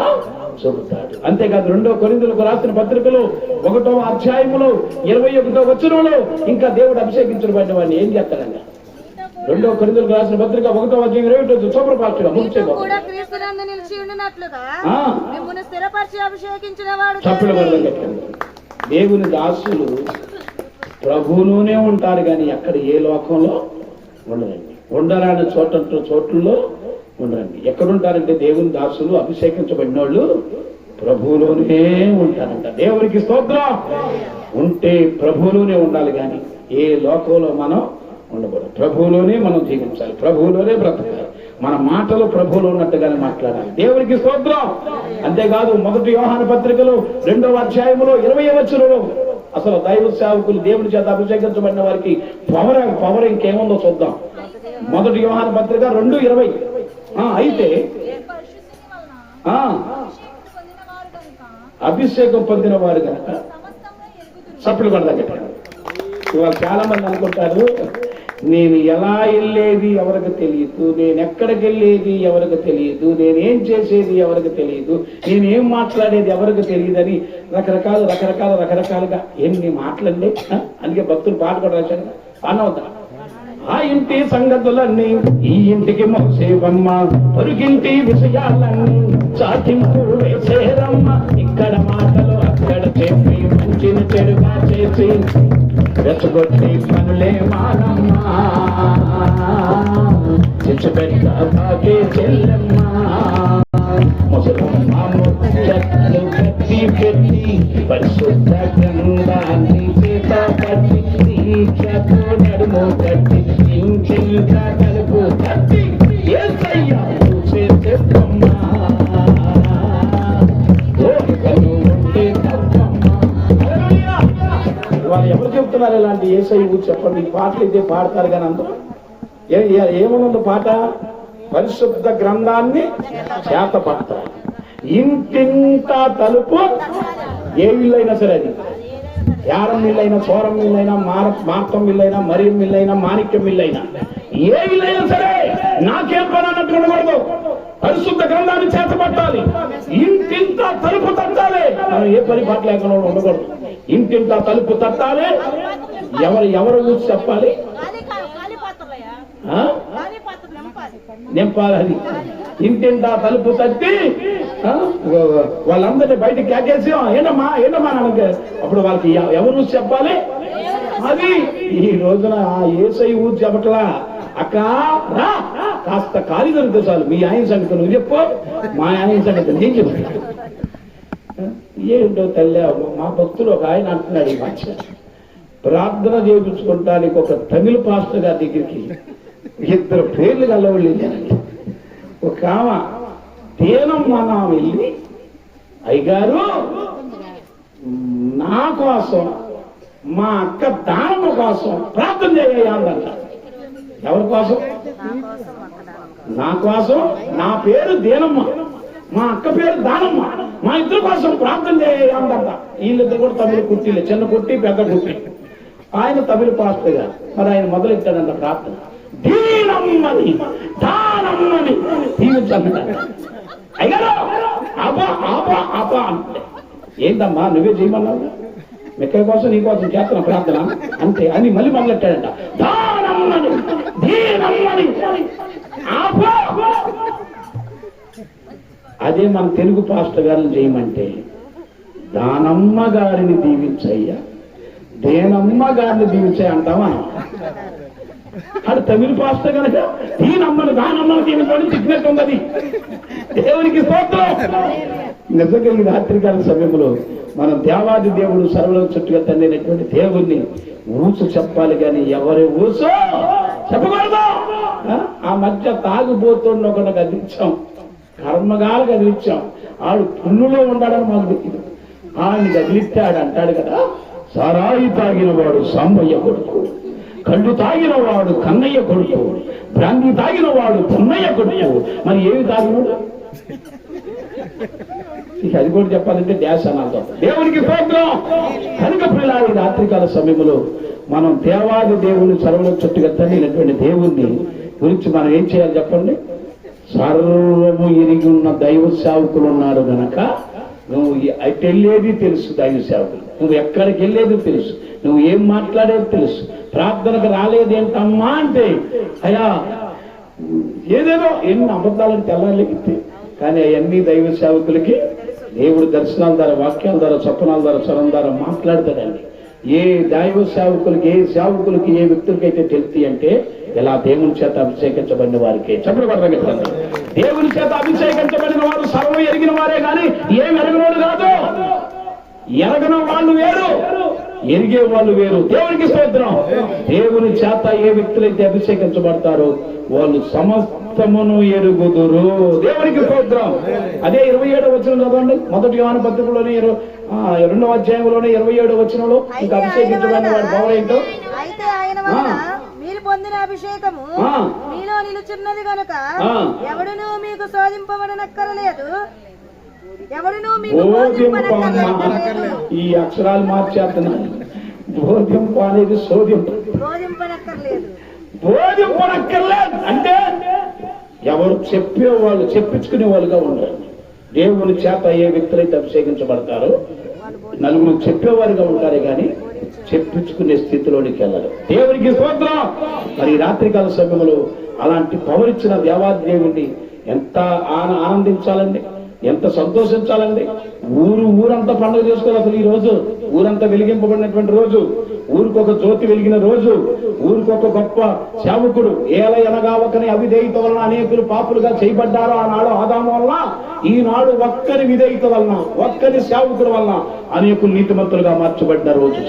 చూపుతాడు. అంతేకాదు 2వ కొరింథీయులకు రాసిన పత్రికలో 1వ అధ్యాయములో 21వ వచనంలో ఇంకా దేవుడు అభిషేకించబడిన వాడిని ఏం చేస్తాడండి? 2వ కొరింథీయులకు రాసిన పత్రిక 1వ అధ్యాయం 21 సూపర్ ఫాస్ట్గా చప్పుడు పడతాం. దేవుని దాసులు ప్రభువులోనే ఉంటారు కానీ ఎక్కడ ఏ లోకంలో ఉండరండి. ఉండరాని చోట్లలో ఉండరండి. ఎక్కడుంటారంటే దేవుని దాసులు అభిషేకించబడిన వాళ్ళు ప్రభువులోనే ఉంటారంట. దేవునికి స్తోత్రం. ఉంటే ప్రభువులోనే ఉండాలి కానీ ఏ లోకంలో మనం ఉండకూడదు. ప్రభువులోనే మనం జీవించాలి, ప్రభువులోనే బ్రతకాలి. మన మాటలు ప్రభువులో ఉన్నట్టుగానే మాట్లాడాలి. దేవునికి స్తోత్రం. అంతేకాదు 1 యోహాను పత్రికలో 2వ అధ్యాయంలో 20వ వచనంలో అసలు దైవ సేవకులు దేవుని చేత అభిషేకించబడిన వారికి పవర్ ఇంకేముందో చూద్దాం. 1 యోహాను పత్రిక 2:20. అయితే అభిషేకం పొందిన వారు కనుక చప్పుడు పడదా. ఇవాళ చాలా మంది అనుకుంటారు, నేను ఎలా వెళ్ళేది ఎవరికి తెలియదు, నేను ఎక్కడికి వెళ్ళేది ఎవరికి తెలియదు, నేనేం చేసేది ఎవరికి తెలియదు, నేనేం మాట్లాడేది ఎవరికి తెలియదు అని రకరకాలుగా ఎన్ని మాటలండి. అందుకే భక్తులు పాట కూడా రాశారు. అనవుతా ఆ ఇంటి సంగతులన్నీ ఈ ఇంటికి మోసేవమ్మ, పొరుగింటి విషయాలన్నీ చాటింపు వేసేరమ్మ. ఇక్కడ మాటలు అక్కడ చెప్పి మంచిని చెడుగా చేసి రెచ్చగొట్టి పనులే మానమ్మా, చిచ్చుపెట్ట బాగే చెల్లెమ్మ. ముసలమ్మ ముచ్చట్లు పెట్టి పరిశుద్ధ గ్రంథాన్ని చేత పట్టి దీక్షతో నడుము కట్టి ఇంటింట తలుపు కట్టి ఏసయ్య చేసే బొమ్మ చెప్తున్నారు ఇలాంటి ఏసై ఊరు చెప్పండి. ఈ పాటలు అయితే పాడతారు కానీ అందరూ ఏమనుంది పాట? పరిశుద్ధ గ్రంథాన్ని చేత పడతారు. ఇంటింట తలుపు ఏ ఇల్లైనా సరే, అది యారం మిల్లైనా, సోరం మిల్లైనా, మార్తం మిల్లైనా, మరియం మిల్లైనా, మాణిక్యం మిల్లైనా, ఏ ఇల్లైనా సరే నాకేం పని అన్నట్టు ఉండకూడదు. పరిశుద్ధ గ్రంథాన్ని చేత పట్టాలి. ఇంటింట తలుపు తట్టాలి. మనం ఏ పని పాట లేకుండా ఉండకూడదు. ఇంటింట తలుపు తట్టాలి. ఎవరు ఊసి చెప్పాలి? నింపాలి. అది ఇంటింటా తలుపు తట్టి వాళ్ళందరినీ బయటకు కేకేసి ఏంటమ్మా అనగా అప్పుడు వాళ్ళకి ఎవరు చెప్పాలి? అది ఈ రోజున ఆ యేసయ్య ఊరు చెప్పట్లా. అక్క రా, కాస్త ఖాళీ దొరికితే చాలు. మీ ఆయన సంగతి నువ్వు చెప్పు, మా ఆయన సంగతి నేను చెప్పు. ఏంటో తల్లి, మా భక్తులు ఒక ఆయన అంటున్నాడు ఈ మధ్య, ప్రార్థన చేయించుకుంటానికి ఒక తమిళ పాస్టర్ గారి దగ్గరికి 2 పేర్లు కలవళ్ళు వెళ్ళానండి. ఒక ఆమె దేనమ్మ నా వెళ్ళి, అయ్యగారు నా కోసం, మా అక్క దానమ్మ కోసం ప్రార్థన చేయాలంట. ఎవరి కోసం? నా కోసం. నా పేరు దేనమ్మ, మా అక్క పేరు దానమ్మ, మా ఇద్దరు కోసం ప్రార్థన చేయాలంట. వీళ్ళిద్దరు కూడా తమిళ కుట్టిలే, చిన్న కుట్టి పెద్ద కుట్టి. ఆయన తమిళ పాస్టర్ గారు. మరి ఆయన మొదలెట్టాడంట ప్రార్థన. దీనమ్మని దానమ్మని దీవించండి. అయ్యారు అబ్బా అంటే ఏంటమ్మా నువ్వే చేయమన్నావు, మెక్క కోసం నీ కోసం చేస్తున్న ప్రార్థన అంతే అని మళ్ళీ మొదలెట్టాడంట. దానమ్మని దీనమ్మని ఆపా. అదే మన తెలుగు పాస్టర్ గారిని చేయమంటే, దానమ్మ గారిని దీవించయ్యా, దేనమ్మ గారిని దీవించాయి అంటావా? అది తమిళ పాస్టర్ కనుక దీనమ్మను దానమ్మను దీవించని చిక్కినట్టు ఉంది. దేవునికి స్తోత్రం. నిజంగా ఈ రాత్రికాల సమయంలో మనం దేవాది దేవుడు సర్వలో చుట్టుగా తండ్రినటువంటి దేవుణ్ణి ఊసు చెప్పాలి కానీ ఎవరి ఊసో చెప్పకూడదు. ఆ మధ్య తాగుబోతుండ ఒకటి కదిలించాం, కర్మగాలు కదిలించాం. ఆడు పుల్లులో ఉండాలని మాకు తెలియదు. ఆడిని కదిలిస్తాడు అంటాడు కదా, సారాయి తాగిన వాడు సాంబయ్య కొడుకు, కళ్ళు తాగిన వాడు కన్నయ్య కొడుకు, బ్రాంతి తాగిన వాడు పున్నయ్య కొడుకు. మరి ఏమి తాగినాడు? ఇక అది కూడా చెప్పాలంటే ధ్యాసనాలతో. దేవునికి స్తోత్రం. కనుక పిల్లలు రాత్రికాల సమయంలో మనం దేవాది దేవుని సర్వలో చుట్టుగా తల్లినటువంటి దేవుణ్ణి గురించి మనం ఏం చేయాలి చెప్పండి? సర్వము ఎరిగి ఉన్న దైవ సేవకులు ఉన్నారు గనక నువ్వు అటు వెళ్ళేది తెలుసు. దైవ సేవకులు నువ్వు ఎక్కడికి వెళ్ళేది తెలుసు, నువ్వు ఏం మాట్లాడేది తెలుసు. ప్రార్థనకు రాలేదేంటమ్మా అంటే, అయ్యా ఏదేదో ఎన్ని అబద్ధాలను తెల్లాలెక్కితే, కానీ అవన్నీ దైవ సేవకులకి దేవుడు దర్శనాల ద్వారా, వాక్యాల ద్వారా, స్వప్నాల ద్వారా, స్వరం ద్వారా మాట్లాడతాడండి. ఏ దైవ సేవకులకి, ఏ సేవకులకి, ఏ వ్యక్తులకైతే తెలుస్తాయి అంటే ఇలా దేవుని చేత అభిషేకించబడిన వారికి. చెప్పబడ్డ దేవుని చేత అభిషేకించబడిన వారు సర్వం ఎరిగిన వారే కానీ ఏమి ఎరగనోడు కాదు. ఎరగన వాళ్ళు వేరు, ఎరిగే వాళ్ళు వేరు. దేవునికి స్తోత్రం. దేవుని చేత ఏ వ్యక్తులైతే అభిషేకించబడతారో వాళ్ళు సమస్తమును ఎరుగుదురు. దేవునికి స్తోత్రం. అదే 27వ వచనం చదవండి. మొదటి యోహాను పత్రికలోని 2వ అధ్యాయంలోనే 27వ వచనంలో ఇంకా అభిషేకించబడిన వాడు బావరేంటో, మీరు పొందిన అభిషేకము మీలో నిలుచున్నది కనుక ఎవడును మీకు శోధింపబడనక్కరలేదు, ఎవడును మీకు ఈ అక్షరాలు మార్చేస్తున్నాను. బోధింప అనేది బోధింపనక్కర్లేదు, బోధింపనక్కర్లేదు అంటే ఎవరు చెప్పేవాళ్ళు, చెప్పించుకునే వాళ్ళుగా ఉండాలి. దేవుని చేత ఏ వ్యక్తులైతే అభిషేకించబడతారో నలుగురు చెప్పేవారుగా ఉంటారే కానీ చెప్పించుకునే స్థితిలోనికి వెళ్ళరు. దేవునికి స్తోత్రం. మరి రాత్రికాల సమయంలో అలాంటి పవర్ ఇచ్చిన దేవాది దేవుణ్ణి ఎంత ఆనందించాలండి, ఎంత సంతోషించాలండి. ఊరంతా పండుగ చేసుకోవాలి. అసలు ఈ రోజు ఊరంతా వెలిగింపబడినటువంటి రోజు, ఊరికి ఒక జ్యోతి వెలిగిన రోజు, ఊరికొక గొప్ప సేవకుడు. ఏలయనగా ఒకని అవిధేయత వలన అనేకులు పాపులుగా చేయబడ్డారు. ఆనాడు ఆదాము వలన, ఈనాడు ఒక్కరి విధేయత వలన, ఒక్కరి సేవకుడు వలన అనేకులు నీతిమంతులుగా మార్చబడిన రోజు.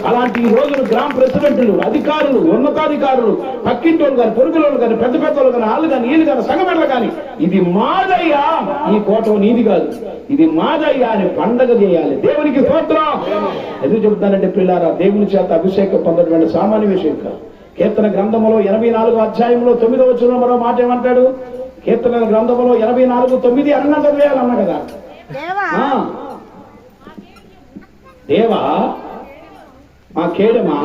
అలాంటి ఈ రోజును గ్రామ ప్రెసిడెంట్లు, అధికారులు, ఉన్నతాధికారులు, పక్కింటోళ్ళు కానీ, పొరుగులోళ్ళు కానీ, పెద్ద పెద్దలు కానీ, వాళ్ళు కానీ, వీళ్ళు కానీ, సంఘమెడలు కానీ, ఇది మాదయ్యా, ఈ కోట నీది కాదు, ఇది మాదయ్యా అని పండగ చేయాలి. దేవునికి స్తోత్రం. ఎందుకు చెబుతానంటే పిల్లారా, దేవుని చేత అభిషేకం పొందడం సామాన్య విషయం కాదు. కీర్తన గ్రంథములో 84వ అధ్యాయంలో 9వ వచనంలో మరో మాట ఏమంటాడు? కీర్తన గ్రంథములో 84:9 అన్న చదివేయాలన్నా కదా. దేవా మా కేడమా,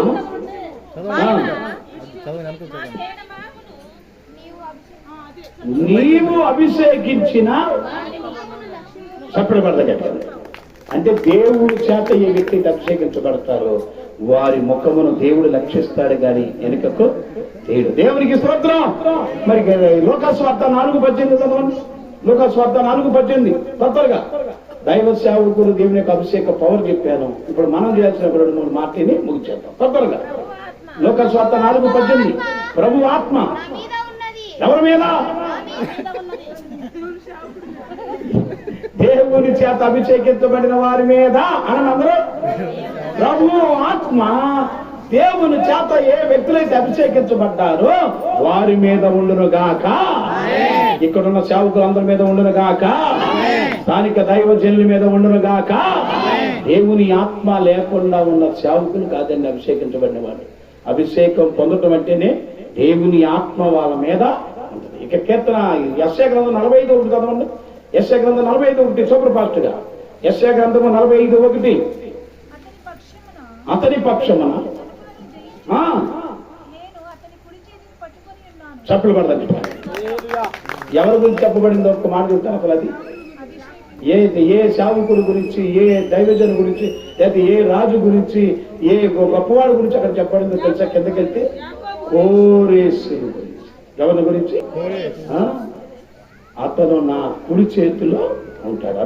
నీవు అభిషేకించిన చప్పుడు పడదగట్టండి. అంటే దేవుడి చేత ఏ వ్యక్తి అభిషేకించబడతారో వారి ముఖమును దేవుడు లక్షిస్తాడు గాని వెనుకకు దేవుడు. దేవునికి స్తోత్రం. మరి లోకాస్వార్త 4:18 చదవండి. లోకాస్వార్త 4:18 తొందరగా. దైవ సేవకుడు దేవుని యొక్క అభిషేక పవర్ చెప్పాను. ఇప్పుడు మనం చేయాల్సిన 2-3 మాటని ముగిచేద్దాం తొందరగా. లోకాస్వార్త 4:18 ప్రభు ఆత్మ ఎవరి మీద? దేవుని చేత అభిషేకించబడిన వారి మీద అని అందరూ. ప్రభు ఆత్మ దేవుని చేత ఏ వ్యక్తులైతే అభిషేకించబడ్డారో వారి మీద ఉండును గాక. ఇక్కడున్న సేవకులందరి మీద ఉండును గాక. స్థానిక దైవజనుల మీద ఉండును గాక. దేవుని ఆత్మ లేకుండా ఉన్న సేవకులు కాదండి అభిషేకించబడిన వాడు. అభిషేకం పొందటం అంటేనే దేవుని ఆత్మ వాళ్ళ మీద ఉంటుంది. ఇక కీర్తన యెషయా గ్రంథం 45:1 చదవండి. యెషయా గ్రంథం 45:1 సూపర్ ఫాస్ట్ గా. యెషయా గ్రంథము 45:1 అతని పక్షమున చప్పులు పడదండి. ఎవరి గురించి చెప్పబడిందో ఒక్క మాట చెప్తాను. అసలు అది ఏ సేవకుడి గురించి, ఏ దైవజను గురించి, లేదా ఏ రాజు గురించి, ఏ గొప్పవాడి గురించి అక్కడ చెప్పబడిందో తెలుసా? కిందకెళ్తే కోరేశుని గురించి. ఎవరి గురించి? అతను నా కుడి చేతిలో ఉంటాడు.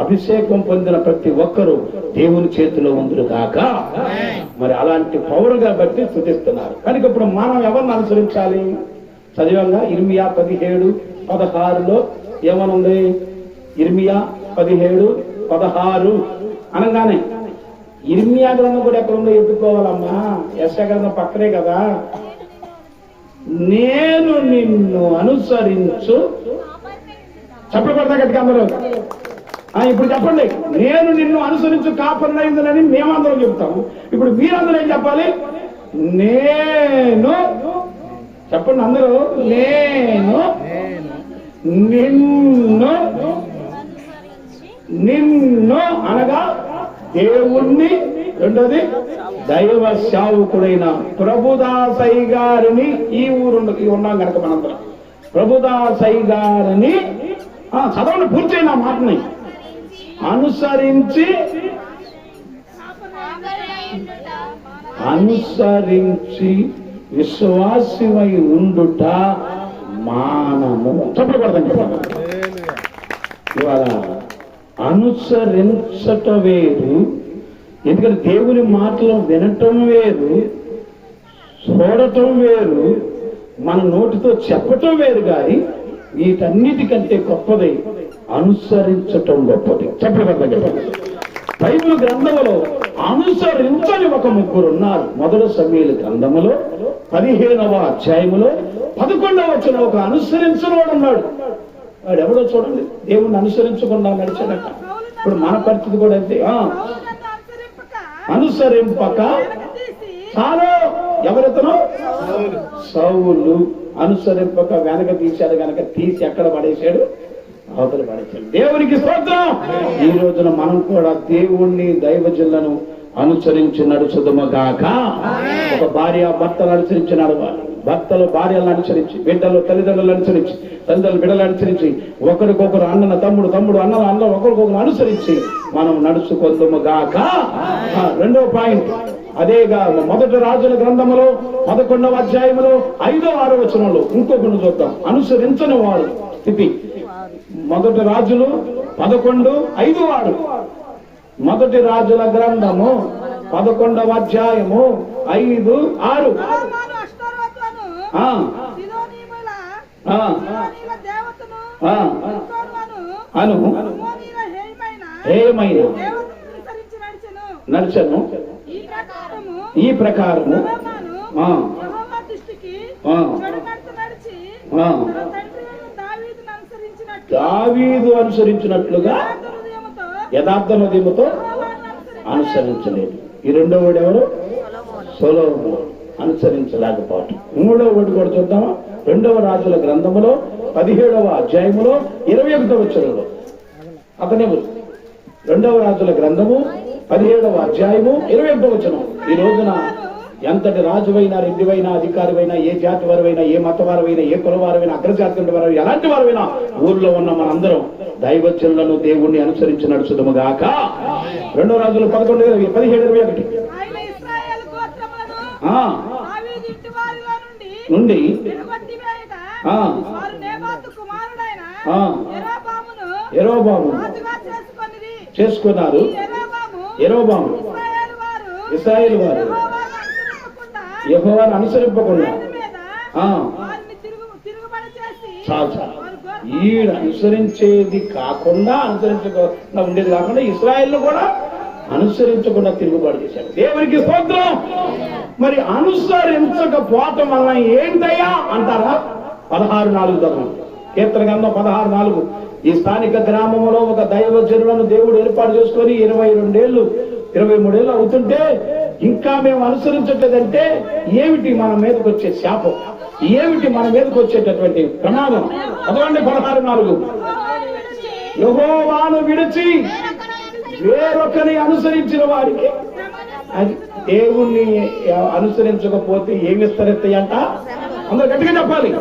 అభిషేకం పొందిన ప్రతి ఒక్కరూ దేవుని చేతిలో ఉందురు కాక. మరి అలాంటి పౌరుగా బట్టి స్తుతిస్తున్నారు. కనుక ఇప్పుడు మనం ఎవరిని అనుసరించాలి? చదివంగా ఇర్మియా 17:16 ఏమనుంది? ఇర్మియా 17:16 అనగానే ఇర్మియా గ్రంథం కూడా ఎక్కడ ఉందో ఎత్తుకోవాలమ్మా. యెషయా గ్రంథం పక్కనే కదా. నేను నిన్ను అనుసరించు. చెప్పలు పడతా గట్టిగా అందరూ. ఇప్పుడు చెప్పండి. నేను నిన్ను అనుసరించు కాపరినైందని మేమందరం చెప్తాము. ఇప్పుడు మీరందరూ ఏం చెప్పాలి? నేను. చెప్పండి అందరూ. నేను నిన్ను అనగా దేవుణ్ణి. రెండోది దైవ సేవకుడైన ప్రభుదాసయ్య గారిని. ఈ ఊరు ఉన్నాం కనుక మనందరం ప్రభుదాసయ్య గారిని చదవని పూర్తయిన మాటని అనుసరించి విశ్వాసమై ఉండుట మానము. చెప్పబడతాం. ఇవాళ అనుసరించటం వేరు, ఎందుకంటే దేవుని మాటలు వినటం వేరు, చూడటం వేరు, మన నోటితో చెప్పటం వేరు. కానీ వీటన్నిటికంటే గొప్పది అనుసరించటం గొప్పది. చెప్పబడతాం. బైబిల్ గ్రంథములో అనుసరించని ఒక ముగ్గురు ఉన్నారు. మొదటి సమూయేలు గ్రంథములో 15వ అధ్యాయములో 11వ వచనం ఒక అనుసరించనోడు ఉన్నాడు. వాడు ఎవడో చూడండి, దేవుణ్ణి అనుసరించకుండా నడిచాడట. ఇప్పుడు మన పరిస్థితి కూడా అంతే. అనుసరింపక చాలా. ఎవరితను? సౌలు. అనుసరింపక వెనక తీశాడు, గనక తీసి ఎక్కడ పడేశాడు? అవతల పడేశాడు. దేవునికి స్తోత్రం. ఈ రోజున మనం కూడా దేవుణ్ణి దైవజనులను అనుసరించి నడుచుదుముగాక. ఒక భార్య భర్తలు అనుసరించి నడవాలి. భర్తలు భార్యలను అనుసరించి, బిడ్డలు తల్లిదండ్రులు అనుసరించి, తల్లిదండ్రులు బిడ్డలు అనుసరించి, ఒకరికొకరు అన్నల తమ్ముడు, తమ్ముడు అన్నల అన్న ఒకరికొకరు అనుసరించి మనం నడుచుకొందుముగాక. రెండో పాయింట్ అదేగా. మొదటి రాజుల గ్రంథములో 11వ అధ్యాయములో 5వ 6వ వచనంలో ఇంకొకటి చూద్దాం. అనుసరించని వాడు స్థితి. మొదటి రాజులు 11:5. మొదటి రాజుల గ్రంథము 11వ అధ్యాయము 5, 6. సొలొమోను అష్టారోతులను, ఆ, సిదోనీయుల ఆ, దేవతను, ఆ, అను అమ్మోనీయుల ఏమైన దేవతను అనుసరించి నడిచెను. ఈ ప్రకారము సొలొమోను ఆ, యెహోవా దృష్టికి ఆ, చెడునడత నడిచి ఆ, తన తండ్రి అయిన దావీదును అనుసరించినట్లు దావీదు అనుసరించినట్లుగా హృదయముతో యథార్థ హృదయముతో అనుసరించలేదు. ఈ రెండో వాడు ఎవరు? సొలొమోను. అనుసరించలేకపోవటం. మూడవ వాడు కూడా చూద్దామా? 2వ రాజుల గ్రంథములో 17వ అధ్యాయములో 21వ వచనంలో అతనే 2వ రాజుల గ్రంథము 17వ అధ్యాయము 21వ వచనం. ఈ రోజున ఎంతటి రాజువైనా, రెడ్డివైనా, అధికారివైనా, ఏ జాతి వారైనా, ఏ మత వారైనా, ఏ కుల వారైనా, అగ్రజాతి వారు, ఎలాంటి వారైనా ఊర్లో ఉన్న మనందరం దైవజనులను దేవుణ్ణి అనుసరించి నడుచుదము గాక. 2వ రాజులు 11:17-21. ఆయన ఇశ్రాయేలు గోత్రములను ఆ, దావీదు ఇంటి వారిలో నుండి విడగొట్టివేయగా, ఆ, వారు నేబాతు కుమారుడైన ఆ, యెరోబాము రాజుగా చేసుకున్నారు. యెరోబాము ఇశ్రాయేలు వారు యెహోవాను అనుసరింపకుండా ఆ, చాలు ఈడ అనుసరించేది కాకుండా, అనుసరించకుండా ఉండేది కాకుండా ఇశ్రాయేల్ కూడా అనుసరించకుండా తిరుగుబాటు చేశాడు. దేవునికి స్తోత్రం. మరి అనుసరించకపోవటం వలన ఏంటయ్యా అంటారా? 16:4 చదవండి. కీర్తన గ్రంథం 16:4. ఈ స్థానిక గ్రామంలో ఒక దైవజనులను దేవుడు ఏర్పాటు చేసుకొని 22 ఏళ్ళు 23 ఏళ్ళు అవుతుంటే ఇంకా మేము అనుసరించట్లేదంటే ఏమిటి మన మీదకి వచ్చే శాపం? ఏమిటి మన మీదకి వచ్చేటటువంటి ప్రమాదం? చదవండి 16:4. యెహోవాను విడిచి వేరొకని అనుసరించిన వారికి, అది దేవుణ్ణి అనుసరించకపోతే ఏమి విస్తరిస్తాయంట? అందరూ గట్టిగా చెప్పాలి.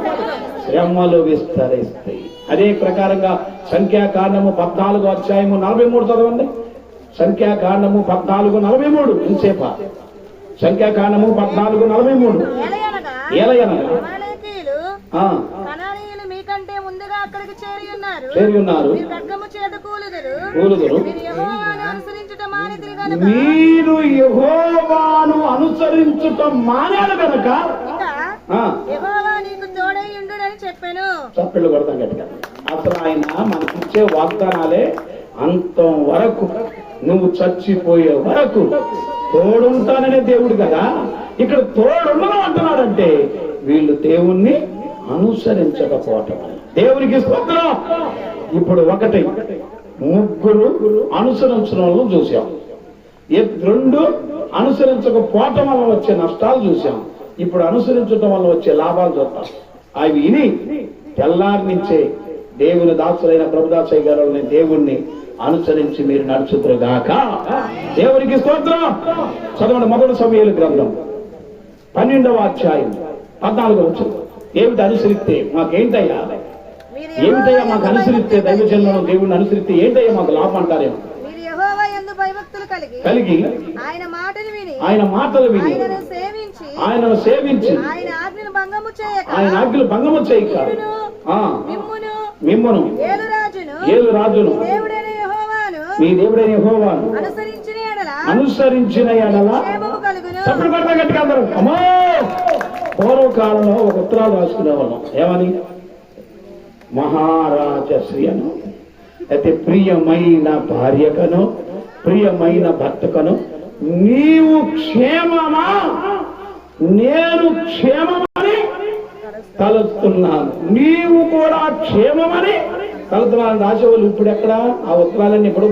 శ్రమలు విస్తరిస్తాయి. అదే ప్రకారంగా సంఖ్యాకాండము 14వ అధ్యాయము 43 చదవండి. సంఖ్యాకాండము 14:43. ఇంసేప సంఖ్యాకాండము 14:43. ఏలయనగా అమాలేకీయులు, ఆ, కనానీయులు మీకంటే ముందుగా అక్కడికి చేరి ఉన్నారు. మీరు ఖడ్గము చేత కూలుదురు. మీరు యెహోవాను అనుసరించుట మానితిరి గనుక, మీరు యెహోవాను అనుసరించుట మానేరు గనక ఇంకా ఆ, యెహోవా నీకు తోడై ఉండునని చెప్పెను. చప్పళ్ళు కొడతాం గట్టిగా. అసలు ఆయన మనకిచ్చే వాగ్దానాలే అంతం వరకు, నువ్వు చచ్చిపోయే వరకు తోడుంటాననే దేవుడు కదా. ఇక్కడ తోడుండను అంటున్నాడంటే వీళ్ళు దేవుణ్ణి అనుసరించకపోవటం. దేవునికి స్తోత్రం. ఇప్పుడు 3 అనుసరించడం వల్ల చూసాం. 2 అనుసరించకపోవటం వల్ల వచ్చే నష్టాలు చూసాం. ఇప్పుడు అనుసరించడం వల్ల వచ్చే లాభాలు చూద్దాం. అవి విని తెల్లారి నుంచే దేవుని దాసులైన ప్రభుదాసయ్య గారు దేవుణ్ణి అనుసరించి మీరు నడుచుదురుగాక. దేవునికి స్తోత్రం. చదవండి 1 సమూయేలు గ్రంథం 12వ అధ్యాయం 14వ వచనం. ఏమిటి అనుసరిస్తే మాకేంటయ్యా? ఏమిటయ్యా మాకు అనుసరిస్తే? దైవజనులను దేవుణ్ణి అనుసరిస్తే ఏంటయ్యా మాకు లాభం అంటారేమో. మీరు యెహోవా యందు భయభక్తులు కలిగి ఆయన మాటలు విని ఆయనను సేవించి ఆయన ఆజ్ఞను భంగము చేయక, ఆయన ఆజ్ఞలు భంగము చేయక, మిమ్మును ఏలు రాజును మీ దేవుడైన యెహోవాను అనుసరించిన ఎడల చప్పుడు పడతా గట్టిగా అందరూ. అమ్మో, పూర్వకాలంలో ఒక ఉత్తరాలు రాసుకునేవాళ్ళం. ఏమని? మహారాజశ్రీ అను, అయితే ప్రియమైన భార్యకను ప్రియమైన భర్తకను, నీవు క్షేమమా, నేను క్షేమమని తలుస్తున్నాను, నీవు కూడా క్షేమమని తలుతున్నాను. రాసేవాళ్ళు ఇప్పుడు ఎక్కడ? ఆ ఉత్తరాలన్నీ ఇప్పుడు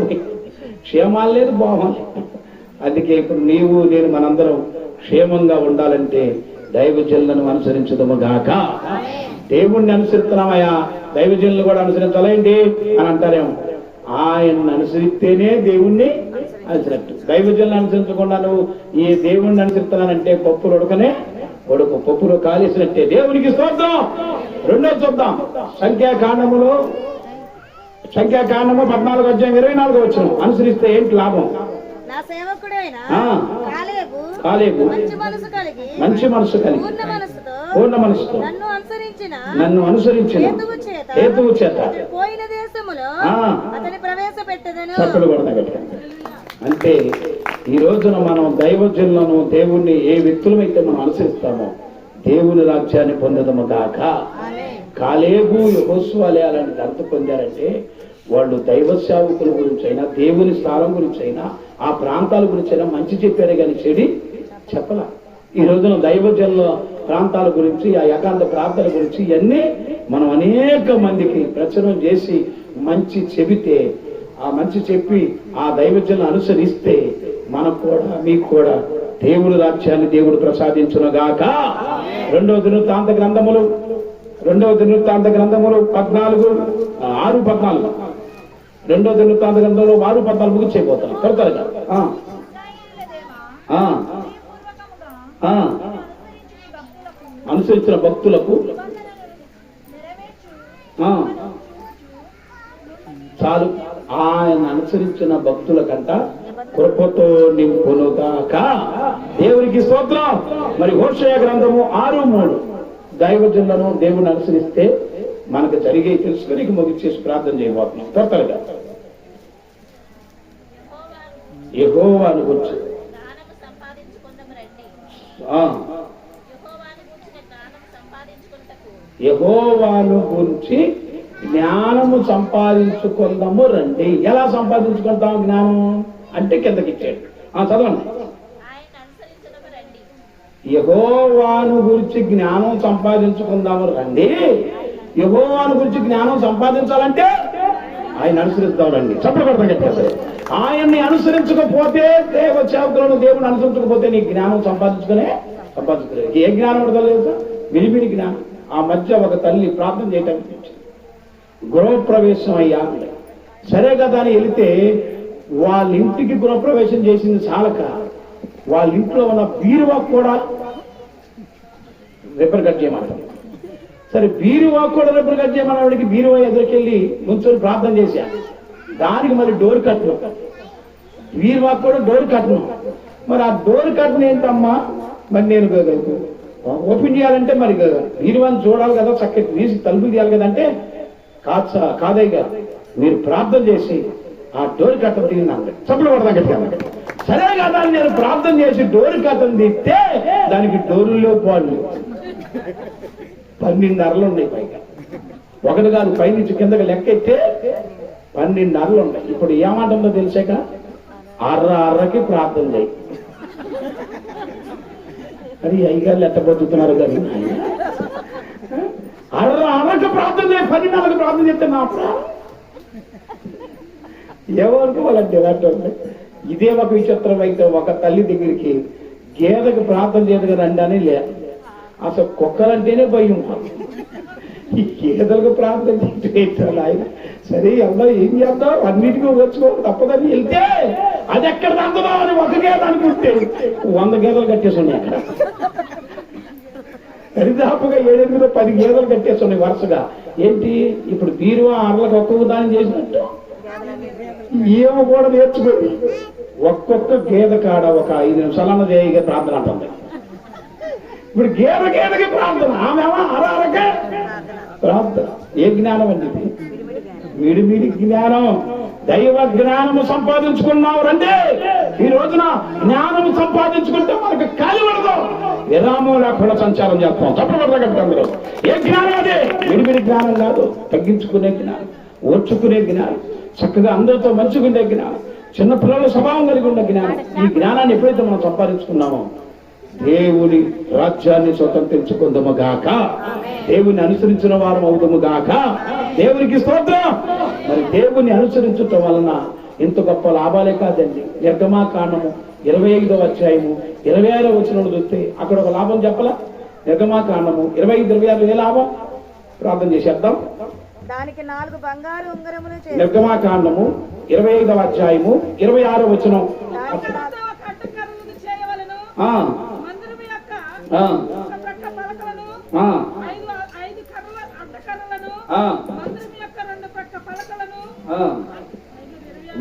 క్షేమాలు లేదు, బాగుంది. అందుకే ఇప్పుడు నీవు నేను మనందరం క్షేమంగా ఉండాలంటే దైవజనులను అనుసరించదము గాక. దేవుణ్ణి అనుసరిస్తున్నామయ్యా, దైవజనులు కూడా అనుసరించాలేంటి అని అంటారేమో. ఆయన్ని అనుసరిస్తేనే దేవుణ్ణి అనుసరిస్తు. దైవజనులను అనుసరించకుండా నువ్వు ఈ దేవుణ్ణి అనుసరిస్తున్నానంటే పప్పులు ఉడకనే ఉడకు, పప్పులు కాలేసినట్టే. దేవునికి స్తోత్రం. 2వ చూద్దాం. సంఖ్యాకాండము 14వ అధ్యాయం 24వ వచనం. అనుసరిస్తే ఏంటి లాభం? నా సేవకుడైన కాలేబు మంచి మనసు కలిగి పూర్ణ మనసుతో నన్ను అనుసరించిన హేతువు చేత పోయిన దేశములో అతని ప్రవేశపెట్టెదను. చప్పుడు కొడతా గట్టిగా. అంటే ఈ రోజున మనం దైవజనులను దేవుణ్ణి ఏ వ్యక్తులమైతే మనం అనుసరిస్తామో దేవుని రాజ్యాన్ని పొందదము గాక. కాలేబు యెహోషువలే అలాంటి అర్థం పొందారంటే వాళ్ళు దైవ సేవకుల గురించి అయినా దేవుని స్థానం గురించి అయినా ఆ ప్రాంతాల గురించి అయినా మంచి చెప్పారే కానీ చెడి చెప్పలా. ఈ రోజున దైవజనుల ప్రాంతాల గురించి ఆ ఏకాంత ప్రార్థన గురించి ఇవన్నీ మనం అనేక మందికి ప్రచురం చేసి మంచి చెబితే ఆ మంచి చెప్పి ఆ దైవజనులను అనుసరిస్తే మనకు కూడా మీకు కూడా దేవుని రాజ్యాన్ని దేవుడు ప్రసాదించును గాక. రెండవ దినవృత్తాంత గ్రంథములు 6:14 రెండవ దినవృత్తాంత గ్రంథంలో 6:14 ముగిచ్చిపోతాను త్వరగా. అనుసరించిన భక్తులకు చాలు. ఆయన అనుసరించిన భక్తుల కంట కృపతో నింపునుగాక. దేవునికి స్తోత్రం. మరి హోషేయ గ్రంథము 6:3 దైవజనులను దేవుని అనుసరిస్తే మనకు జరిగే తెలుసుకుని ముగిచేసి ప్రార్థన చేయబోతున్నాం త్వరగా. యెహోవాను గురించి యెహోవాను గురించి జ్ఞానము సంపాదించుకుందాము రండి. ఎలా సంపాదించుకుంటాం జ్ఞానం అంటే కిందకి ఇచ్చాడు. చదవండి. యెహోవాను గురించి జ్ఞానం సంపాదించుకుందాము రండి. యెహోవాను గురించి జ్ఞానం సంపాదించాలంటే ఆయన అనుసరిస్తాం రండి. చెప్పబడతాం కదా. ఆయన్ని అనుసరించకపోతే దేవ సేవకులను దేవుని అనుసరించకపోతే నీ జ్ఞానం సంపాదించుకోలేదు. ఏ జ్ఞానం ఉండదు విడివిడి జ్ఞానం. ఆ మధ్య ఒక తల్లి ప్రార్థన చేయటానికి గృహప్రవేశం అయ్యా సరే కదా అని వెళితే వాళ్ళ ఇంటికి గృహప్రవేశం చేసింది చాలక వాళ్ళ ఇంట్లో ఉన్న బీరువా కూడా రిపేర్ కట్ చేయమంటారు. సరే బీరువా కూడా రిపేర్ కట్ చేయమని ఆవిడకి బీరువా ఎదురుకెళ్ళి నుంచొని ప్రార్థన చేశా. దానికి మరి డోర్ కట్ను, బీరువా కూడా డోర్ కట్ను. మరి ఆ డోర్ కట్ను ఏంటమ్మా మరి నేను ఓపెన్ చేయాలంటే మరి బీరువాని చూడాలి కదా, చక్కటి తీసి తలుపులు తీయాలి కదా అంటే కాదయ్య గారు మీరు ప్రార్థన చేసి ఆ డోర్ కట్టను తీయండి. చప్పుడు పడతాం గట్టిగా. సరే కదా నేను ప్రార్థన చేసి డోర్ కట్టను తీస్తే దానికి డోర్లో పాళ్ళు 12 అరలు ఉన్నాయి. పైగా ఒకటి కాదు, పైనుంచి కిందకి లెక్కెత్తే 12 అరలు ఉన్నాయి. ఇప్పుడు ఏమంటుందో తెలిసాక అర్రకి ప్రార్థన చేయి. అది అయ్యగారు ఎట్టబోతున్నారు కానీ అర్రకి ప్రార్థన చేయి, 12 అరలకు ప్రార్థన చేస్తే నా ఎవరికి వాళ్ళంటే ఎలాంటి. ఇదే ఒక విచిత్రం అయితే ఒక తల్లి దగ్గరికి గేదెకి ప్రార్థన చేయదు కదా అండి లే. అసలు కుక్కలంటేనే భయం. ఈ గేదెలకు ప్రార్థన చేయాలి ఆయన. సరే అలా ఏం చేద్దాం, అన్నిటికీ వచ్చుకో తప్పదని వెళ్తే అది ఎక్కడ తందుదామని ఒక గేదె అనుకుంటే 100 గేదెలు కట్టేసి ఉన్నాయి అక్కడ. దరిదాపుగా 7-10 గేదెలు కట్టేసి ఉన్నాయి వరుసగా. ఏంటి ఇప్పుడు బీరువా అరలకు ఒక్కొక్క దాన్ని చేసినట్టు ఏమో కూడా నేర్చుకోండి. ఒక్కొక్క గేదె కాడ ఒక 5 నిమిషాలన్న చేయగా ప్రార్థన అంటుంది. ఇప్పుడు గేదెకి ప్రార్థన, ఆమెమో అరకే ప్రార్థన. ఏ జ్ఞానం అండి ఇది? మిడిమిడి జ్ఞానం. దైవ జ్ఞానము సంపాదించుకున్నావు రండి. ఈ రోజున జ్ఞానము సంపాదించుకుంటే మనకు ఖాళీ పడదు, విరామం లేకుండా సంచారం చేస్తాం. తప్పబడదా కట్టంలో ఏ జ్ఞానం అదే? మిడిమిడి జ్ఞానం కాదు, తగ్గించుకునే జ్ఞానం, ఓర్చుకునే జ్ఞానం, చక్కగా అందరితో మంచుకునే జ్ఞానం, చిన్న పిల్లల స్వభావం కలిగి ఉన్న జ్ఞానం. ఈ జ్ఞానాన్ని ఎప్పుడైతే మనం సంపాదించుకున్నామో దేవుని రాజ్యాన్ని స్వతంత్రించుకుందాము గాక. దేవుని అనుసరించిన వారం అవుదాము గాక. దేవునికి స్తోత్రం. మరి దేవుని అనుసరించటం వలన ఇంత గొప్ప లాభాలే కాదండి. నిర్గమాకాండము 25వ అధ్యాయము 26వ వచనంలో చూస్తే అక్కడ ఒక లాభం చెప్పలా? నిర్గమాకాండము 25-26 ఏ లాభం? ప్రార్థన చేసేద్దాం. దానికి 4 బంగారు ఉంగరములు నిర్గమాకాండము 25వ అధ్యాయము 26వ వచనం.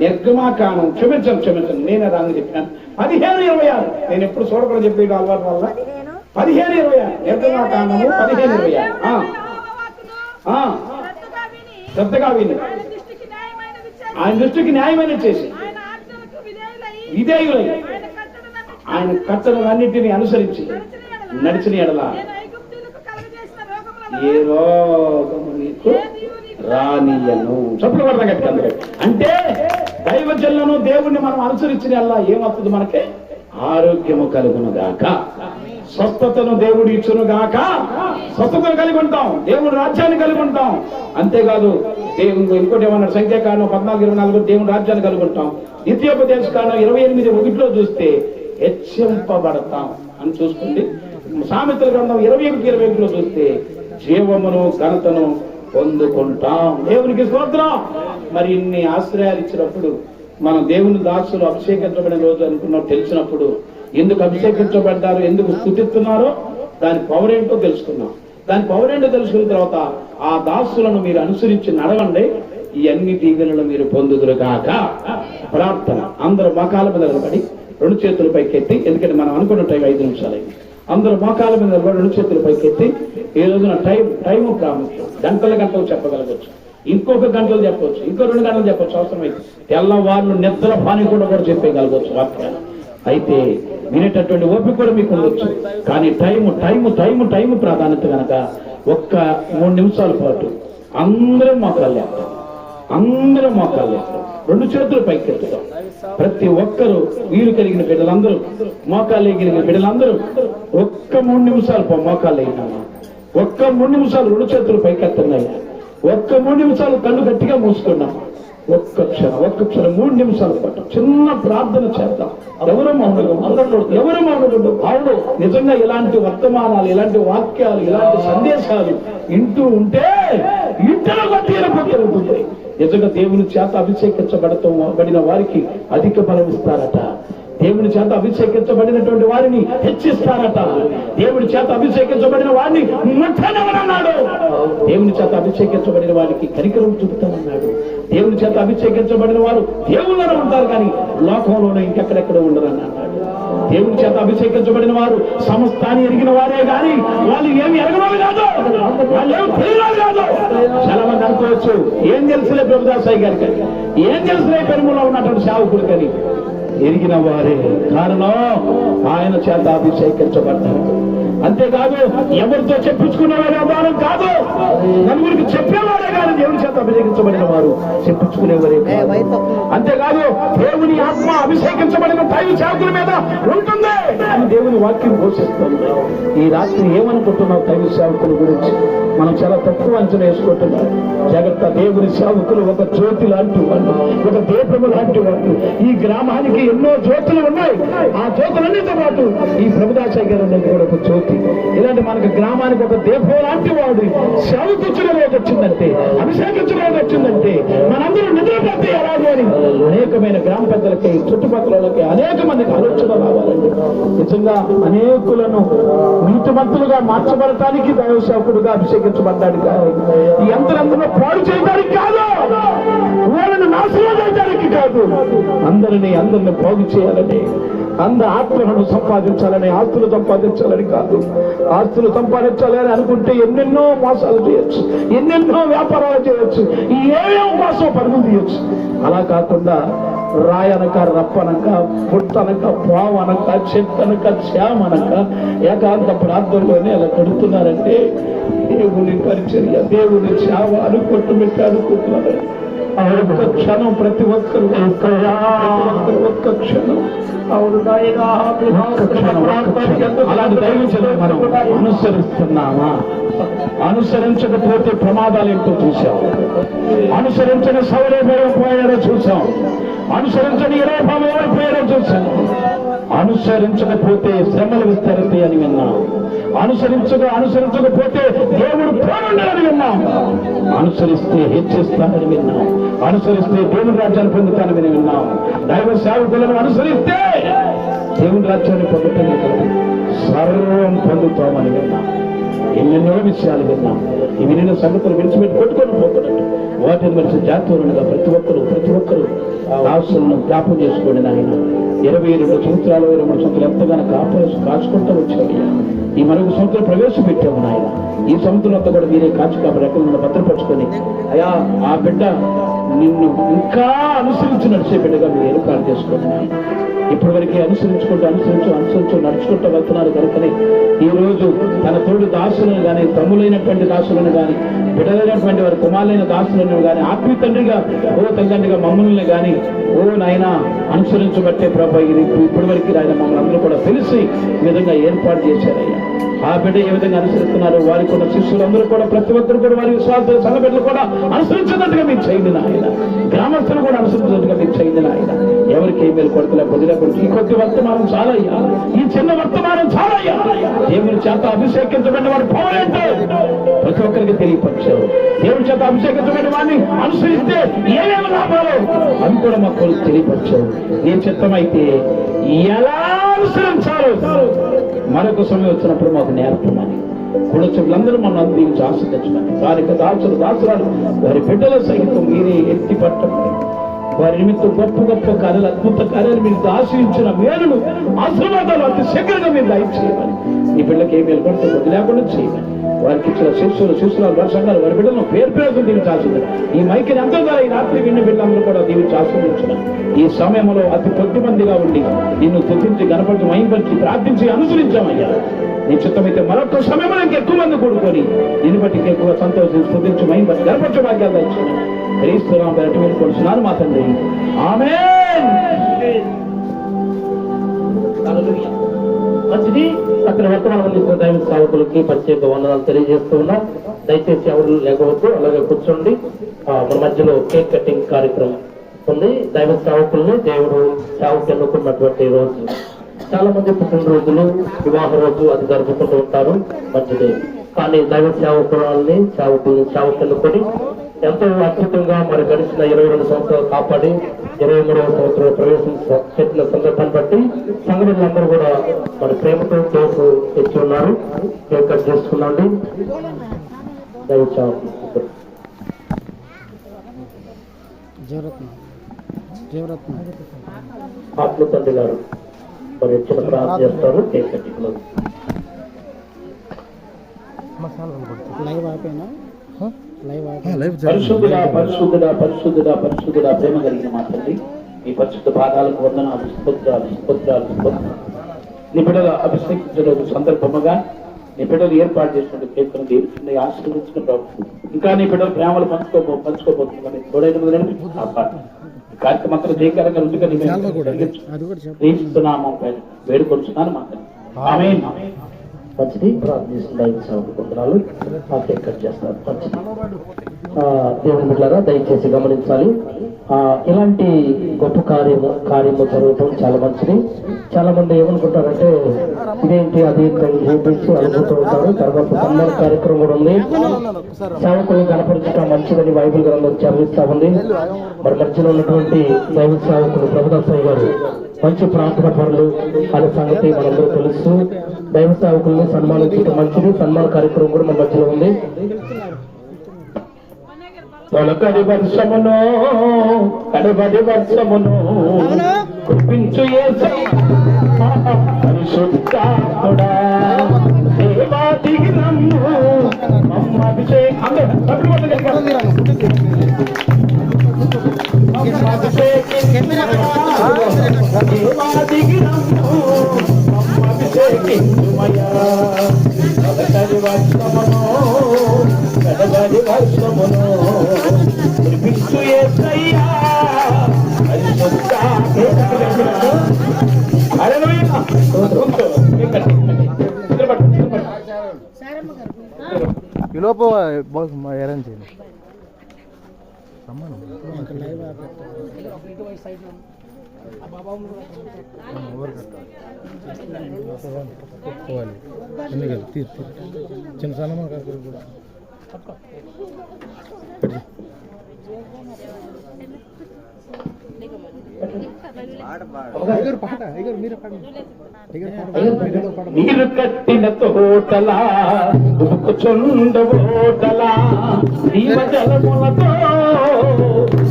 నిర్గమాకాండం క్షమించండి నేనే రాంగ్ చెప్పాను. 15-26 నేను ఎప్పుడు చూడకుండా చెప్పే అలవాటు వల్ల 15-26 నిర్గమాకాండము 15-26 శ్రద్ధగా విని ఆయన దృష్టికి న్యాయమైన చేసి విధేయులై ఆయన కట్టడలన్నింటినీ అనుసరించి నడిచిన ఎడల ఏ రోగము నీకు రానియను. చప్పుడు పడతాం గట్టి అందుకే. అంటే దైవజనులను దేవుణ్ణి మనం అనుసరించిన ఎడల ఏమవుతుంది? మనకి ఆరోగ్యము కలుగును గాక, స్వస్థతను దేవుడు ఇచ్చును గాక. స్వస్థతను కలిగి ఉంటాం, దేవుడు రాజ్యాన్ని కలిగి ఉంటాం. అంతేకాదు దేవుడు ఇంకోటి ఏమన్నాడు? సంఖ్యాకాండం 14:24 దేవుడు రాజ్యాన్ని కలిగి ఉంటాం. ద్వితీయోపదేశకాండం 28:1 చూస్తే హెచ్చింపబడతాం అని చూసుకోండి. సామెతల గ్రంథం 21:21 చూస్తే జీవమును ఘనతను పొందుకుంటాం. దేవునికి స్తోత్రం. మరి ఇన్ని ఆశ్రయాలు ఇచ్చినప్పుడు మనం దేవుని దాసులు అభిషేకించబడిన రోజు అనుకున్నాం. తెలిసినప్పుడు ఎందుకు అభిషేకించబడ్డారో, ఎందుకు స్తుతిస్తున్నారో దాని పవర్ ఏంటో తెలుసుకున్నాం. దాని పవర్ ఏంటో తెలుసుకున్న తర్వాత ఆ దాసులను మీరు అనుసరించి నడవండి, ఈ అన్ని దీవెనలు మీరు పొందుదురు కాక. ప్రార్థన. అందరూ మోకాళ్ళ మీద నిలబడి 2 చేతులు పైకెత్తి, ఎందుకంటే మనం అనుకున్న టైం 5 నిమిషాలు. అందరూ మోకాళ్ళ మీద నిలబడి 2 చేతులు పైకెత్తి. ఈ రోజున టైము ప్రాముఖ్యం. గంటలు చెప్పగలగచ్చు, ఇంకొక గంటలు చెప్పవచ్చు, ఇంకో 2 గంటలు చెప్పవచ్చు. అవసరమైతే తెల్లవాళ్ళు నిద్ర పాని కూడా చెప్పగలగవచ్చు వాక్యాలు. అయితే వినేటటువంటి ఓపిక కూడా మీకు ఉండొచ్చు. కానీ టైము ప్రాధాన్యత కనుక ఒక్క 3 నిమిషాల పాటు అందరం మోకాళ్ళు లేపుతాం. 2 చేతులు పైకెత్తుతాం. ప్రతి ఒక్కరూ వీలు కలిగిన బిడ్డలందరూ, మోకాళ్ళు ఎగిరిగిన బిడ్డలందరూ ఒక్క 3 నిమిషాలు మోకాళ్ళు అయినా, ఒక్క 3 నిమిషాలు 2 చేతులు పైకెత్తున్నాయి. ఒక్క 3 నిమిషాలు కళ్ళు గట్టిగా మూసుకున్నాం. ఒక్క క్షణం 3 నిమిషాల పాటు చిన్న ప్రార్థన చేద్దాం. ఎవరు మౌనగుండు. అవును, నిజంగా ఇలాంటి వర్తమానాలు, ఇలాంటి వాక్యాలు, ఇలాంటి సందేశాలు వింటూ ఉంటే ఇంటలో కొట్టిరుగుతుంది. నిజంగా దేవుని చేత అభిషేకించబడిన వారికి అధిక బలం ఇస్తారట. దేవుని చేత అభిషేకించబడినటువంటి వారిని హెచ్చిస్తారట. దేవుని చేత అభిషేకించబడిన వారిని ముట్టనవనన్నాడు. దేవుని చేత అభిషేకించబడిన వారికి కనికరం చూపుతానన్నాడు. దేవుని చేత అభిషేకించబడిన వారు దేవుళ్ళలో ఉంటారు, కానీ లోకంలోనే ఇంకెక్కడెక్కడ ఉండరు అన్నాడు. దేవుని చేత అభిషేకించబడిన వారు సమస్తాన్ని ఎరిగిన వారే గాని వాళ్ళు ఏమి ఎరగవాలి కాదు, వాళ్ళు ఏమి తెలియదు కాదు. చాలా మంది అనుకోవచ్చు, ఏం తెలుసులే ప్రభుదాసాయి గారికి, ఏం తెలుసులే పెరుములో ఉన్నటువంటి సేవకుడు, కానీ ఎరిగిన వారే. కారణం ఆయన చేత అభిషేకించబడ్డారు. అంతేకాదు ఎవరితో చెప్పించుకునేవారే ఆధారం కాదు, నలుగురికి చెప్పేవారే కాదు. దేవుని చేత అభిషేకించబడిన వారు చెప్పించుకునేవారే. అంతేకాదు దేవుని ఆత్మ అభిషేకించబడిన దైవ సేవకుల మీద ఉంటుంది అని దేవుని వాక్యం ఘోషిస్తుంది. ఈ రాత్రి ఏమనుకుంటున్నావు దైవ సేవకుల గురించి? మనం చాలా తక్కువ అంచనా వేసుకుంటున్నాం. జాగ్రత్త. దేవుని సేవకులు ఒక జ్యోతి లాంటి వాళ్ళు, ఒక దీపము లాంటి వాళ్ళు. ఈ గ్రామానికి ఎన్నో జ్యోతులు ఉన్నాయి. ఆ జ్యోతులన్నిటితో పాటు ఈ ప్రభుదాసాయి గారు అనేది కూడా ఒక జ్యోతి. ఇలాంటి మనకు గ్రామానికి ఒక దీపం లాంటి వాడు సేవకుచ్చిన రోజు వచ్చిందంటే, అభిషేకించిన రోజు వచ్చిందంటే మనందరూ నిద్రపోతే ఎలాగో అని అనేకమైన గ్రామ పెద్దలకి, చుట్టుపక్కలకి అనేక మందికి ఆలోచన రావాలండి. నిజంగా అనేకులను నీతిమంతులుగా మార్చబడటానికి దైవ సేవకుడుగా అభిషేకించబడ్డాడు. కానీ ఈ అందరందరూ పాడు చేయడానికి కాదు, వాళ్ళని నాశనం చేయడానికి కాదు, అందరినీ బాగు చేయాలని, అందరి ఆత్మలను సంపాదించాలని, ఆస్తులు సంపాదించాలని కాదు. ఆస్తులు సంపాదించాలని అనుకుంటే ఎన్నెన్నో మోసాలు చేయొచ్చు, ఎన్నెన్నో వ్యాపారాలు చేయొచ్చు, ఏమేమో కోసం పరుగులు తీయొచ్చు. అలా కాకుండా రాయనక, రప్పనక, పుట్టనక, పావనక, చెట్టనక, శ్యామనక ఏకాంత ప్రాంతంలోనే అలా కడుతున్నారంటే దేవుని పరిచర్య, దేవుని సేవ అనుకుంటున్నట్టు అనుకుంటున్నారు. ఒక్క క్షణం ప్రతి ఒక్కరు ఒక్క క్షణం అలాంటి దైవజనులను మనం అనుసరిస్తున్నామా? అనుసరించకపోతే ప్రమాదాలు ఏంటో చూసాం. అనుసరించని సౌరేపోయారో చూసాం. అనుసరించని ఏమైపోయారో చూసాం. అనుసరించకపోతే శ్రమలు విస్తరితాయి అని విన్నాం. అనుసరించకపోతే దేవుడు ప్రేమని విన్నాం. అనుసరిస్తే హెచ్చిస్తానని విన్నాం. అనుసరిస్తే దేవుని రాజ్యాన్ని పొందుతానని విన్నాం. దైవ సేవకులను అనుసరిస్తే దేవుని రాజ్యాన్ని పొందుతాను, సర్వం పొందుతామని విన్నాం. ఎన్నెన్నో విషయాలు విన్నాం. ఇవి నిన్న సంగతులు విడిచిపెట్టి కొట్టుకొని పోతున్నట్టు వాటిని మనిషి జాతీయులుగా ప్రతి ఒక్కరు దాసులను జ్ఞాపం చేసుకోండి. నాయన 22 సంవత్సరాలు 23 సంవత్సరాలు ఎంతగానో కాచుకుంటూ వచ్చాడు. ఈ మరొక సంవత్సరం ప్రవేశపెట్టాము నాయన. ఈ సంవత్సరంతో కూడా మీరే కాచి కాబట్టి ఎక్కడ భద్రపరుచుకొని, అయా ఆ బిడ్డ నిన్ను ఇంకా అనుసరించి నడిచే బిడ్డగా మీరు ఏర్పాటు చేసుకోండి. ఇప్పటి వరకు అనుసరించు నడుచుకుంటూ వెళ్తున్నారు కనుకనే ఈ రోజు తన తోడు దాసులను గాని, తమ్ములైనటువంటి దాసులను గాని, బిడ్డలైనటువంటి వారి కుమారులైన దాసులను గాని, ఆత్మీయ తండ్రిగా తండ్రిగా మమ్మల్ని గాని నాయన అనుసరించబట్టే ప్రభా ఇప్పటి వరకు ఆయన మమ్మల్ని అందరూ కూడా తెలిసి ఈ విధంగా ఏర్పాటు చేశారయ్యా. ఆ బిడ్డ ఏ విధంగా అనుసరిస్తున్నారు, వారికి ఉన్న శిష్యులందరూ కూడా ప్రతి ఒక్కరు కూడా వారి విశ్వాసాలు సంఘ బిడ్డలు కూడా అనుసరించినట్టుగా మీరు చేయండి నాయన. గ్రామస్తులు కూడా అనుసరించినట్టుగా మీరు చేయండి నాయన. ఎవరికి ఏమేలు కొడుతులే పొందిలేకుండా ఈ కొద్ది వర్తమానం చాలయ్యా, ఈ చిన్న వర్తమానం చాలయ్యా. దేవుని చేత అభిషేకించబడిన వాడు పౌరేంటో ప్రతి ఒక్కరికి తెలియపరిచావు. దేవుని చేత అభిషేకించబడిన వాడిని అనుసరిస్తే ఏమేమి లాభాలు అవి కూడా మాకు తెలియపరిచావు. నీ చిత్తమైతే ఎలా అనుసరించాలో మరొక సమయం వచ్చినప్పుడు మాకు నేర్పమని కుడచులందరూ మన దీనికి ఆస్వాదించమని, వారికి దాసురాలు వారి బిడ్డల సహితం మీరే ఎత్తి పట్టమని, వారి నిమిత్తం గొప్ప గొప్ప కార్యాలు, అద్భుత కార్యాలు మీరు ఆశ్రయించిన మేలును ఆశీర్వాదాలు అతి శీఘ్రంగా మీరు దయచేయమని, ఈ బిడ్డకి ఏ మేలు పడితే కొద్ది లేకుండా చేయమని, వారికి ఇచ్చిన శిష్యురాలు వర్షంగారు వారి బిడ్డలను పేరు పేరు దీవించి ఆశ్రయించారు. ఈ మైకిని అంతా ద్వారా ఈ రాత్రి విన్న బిడ్డలందరూ కూడా దీవించి ఆశ్రయించిన ఈ సమయంలో అతి కొద్ది మందిగా ఉండి నిన్ను తుదించి గణపతి మైపరిచి ప్రార్థించి అనుసరించామయ్యా. నీ చిత్తమైతే మరొక సమయంలో ఇంకెక్కువ మంది కూడుకొని దీన్ని బట్టి ఎక్కువ సంతోషించి తుదించి మైపరిచి గణపతి భాగ్యాలు ఇచ్చిన క్రీస్తురాం బయట వెళ్ళుకొంటున్నాను మా తండ్రి. ఆమేన్. మంచిది. అక్కడ వర్తమానం అందిస్తున్న దైవ సేవకులకి ప్రత్యేక వందనాలు తెలియజేస్తూ ఉన్నాం. దయచేసి ఎవరు లేకపోతే అలాగే కూర్చోండి. మన మధ్యలో కేక్ కటింగ్ కార్యక్రమం ఉంది. దైవ సేవకుల్ని దేవుడు సేవకు ఎన్నుకున్నటువంటి రోజు. చాలా మంది పుట్టినరోజులు, వివాహ రోజు అది జరుపుకుంటూ ఉంటారు, మంచిదే. కానీ దైవ సేవకుల్ని సేవకు ఎన్నుకొని ఎంతో అద్భుతంగా మరి గడిచిన 22 సంవత్సరాలు కాపాడి 23వ సంవత్సరంలో ప్రవేశించిన సందర్భాన్ని బట్టి సంఘటనలందరూ కూడా మరి ప్రేమతో కేసు తెచ్చి ఉన్నారు. కేక్ కట్ చేసుకున్నాండి. ఆత్మ తండ్రి గారు మరి చిన్న ప్రార్థన చేస్తారు. కేక్ కట్టింగ్ పరిశుద్ధుడా పరిశుద్ధుడా పరిశుద్ధుడా పరిశుద్ధుడా ప్రేమ కలిగిన మా తండ్రి, ఈ పరిశుద్ధ పాదాలకు వందనాలు, స్తోత్రాలు. నీ బిడ్డల అభిషేకించడం సందర్భముగా నీ బిడ్డలు ఏర్పాటు చేసినట్టు కేకును దేవుని ఆశీర్వదించిన ప్రభు, ఇంకా నీ బిడ్డలు ప్రేమలు పంచుకోబోతుందని తోడైన కార్యక్రమం అంతా జయకరంగా ఉండుకొని క్రీస్తునామం పైన వేడుకొంటున్నాను మా తండ్రి. ఆమేన్. మంచిది. ప్రార్థిస్తున్న వందనాలు. కేక్ కట్ చేస్తారు. మంచిది. దేవుని బిడ్డలారా దయచేసి గమనించాలి. ఇలాంటి గొప్ప కార్యము జరగటం చాలా మంచిది. చాలా మంది ఏమనుకుంటారంటే ఇదేంటి అది చూపించి అనుకుంటూ ఉంటారు. తర్వాత సన్మాన కార్యక్రమం కూడా ఉంది. సేవకులను కనపరచడం మంచిదని బైబిల్ గ్రంథం చదివిస్తా ఉంది. మరి మధ్యలో ఉన్నటువంటి దైవ సేవకులు ప్రభుదాసయ్య గారు మంచి ప్రార్థన పనులు అనే సంగతి మనందరూ తెలుసు. దైవ సేవకుల్ని సన్మానించడం మంచిది. సన్మాన కార్యక్రమం కూడా మన మధ్యలో ఉంది. తొలకరి వర్షమును కడబడి వర్షమును కురిపించు యేసయ్యా పరిశుద్ధాత్ముడా, దేవాదికి నమ్ము మమ్మ అభిషేకం దేవాదికి నమ్ము మమ్మ అభిషేకించుమయ్యా. తొలకరి వర్షమును కడబడి వర్షమును కురిపించు యేసయ్యా పరిశుద్ధ. ఈలోపు అరేంజ్ చేయండి. చిన్న సన్నమా కూడా నీరు కట్టిన తోటలా చుండబోటలా జీవ జలములతో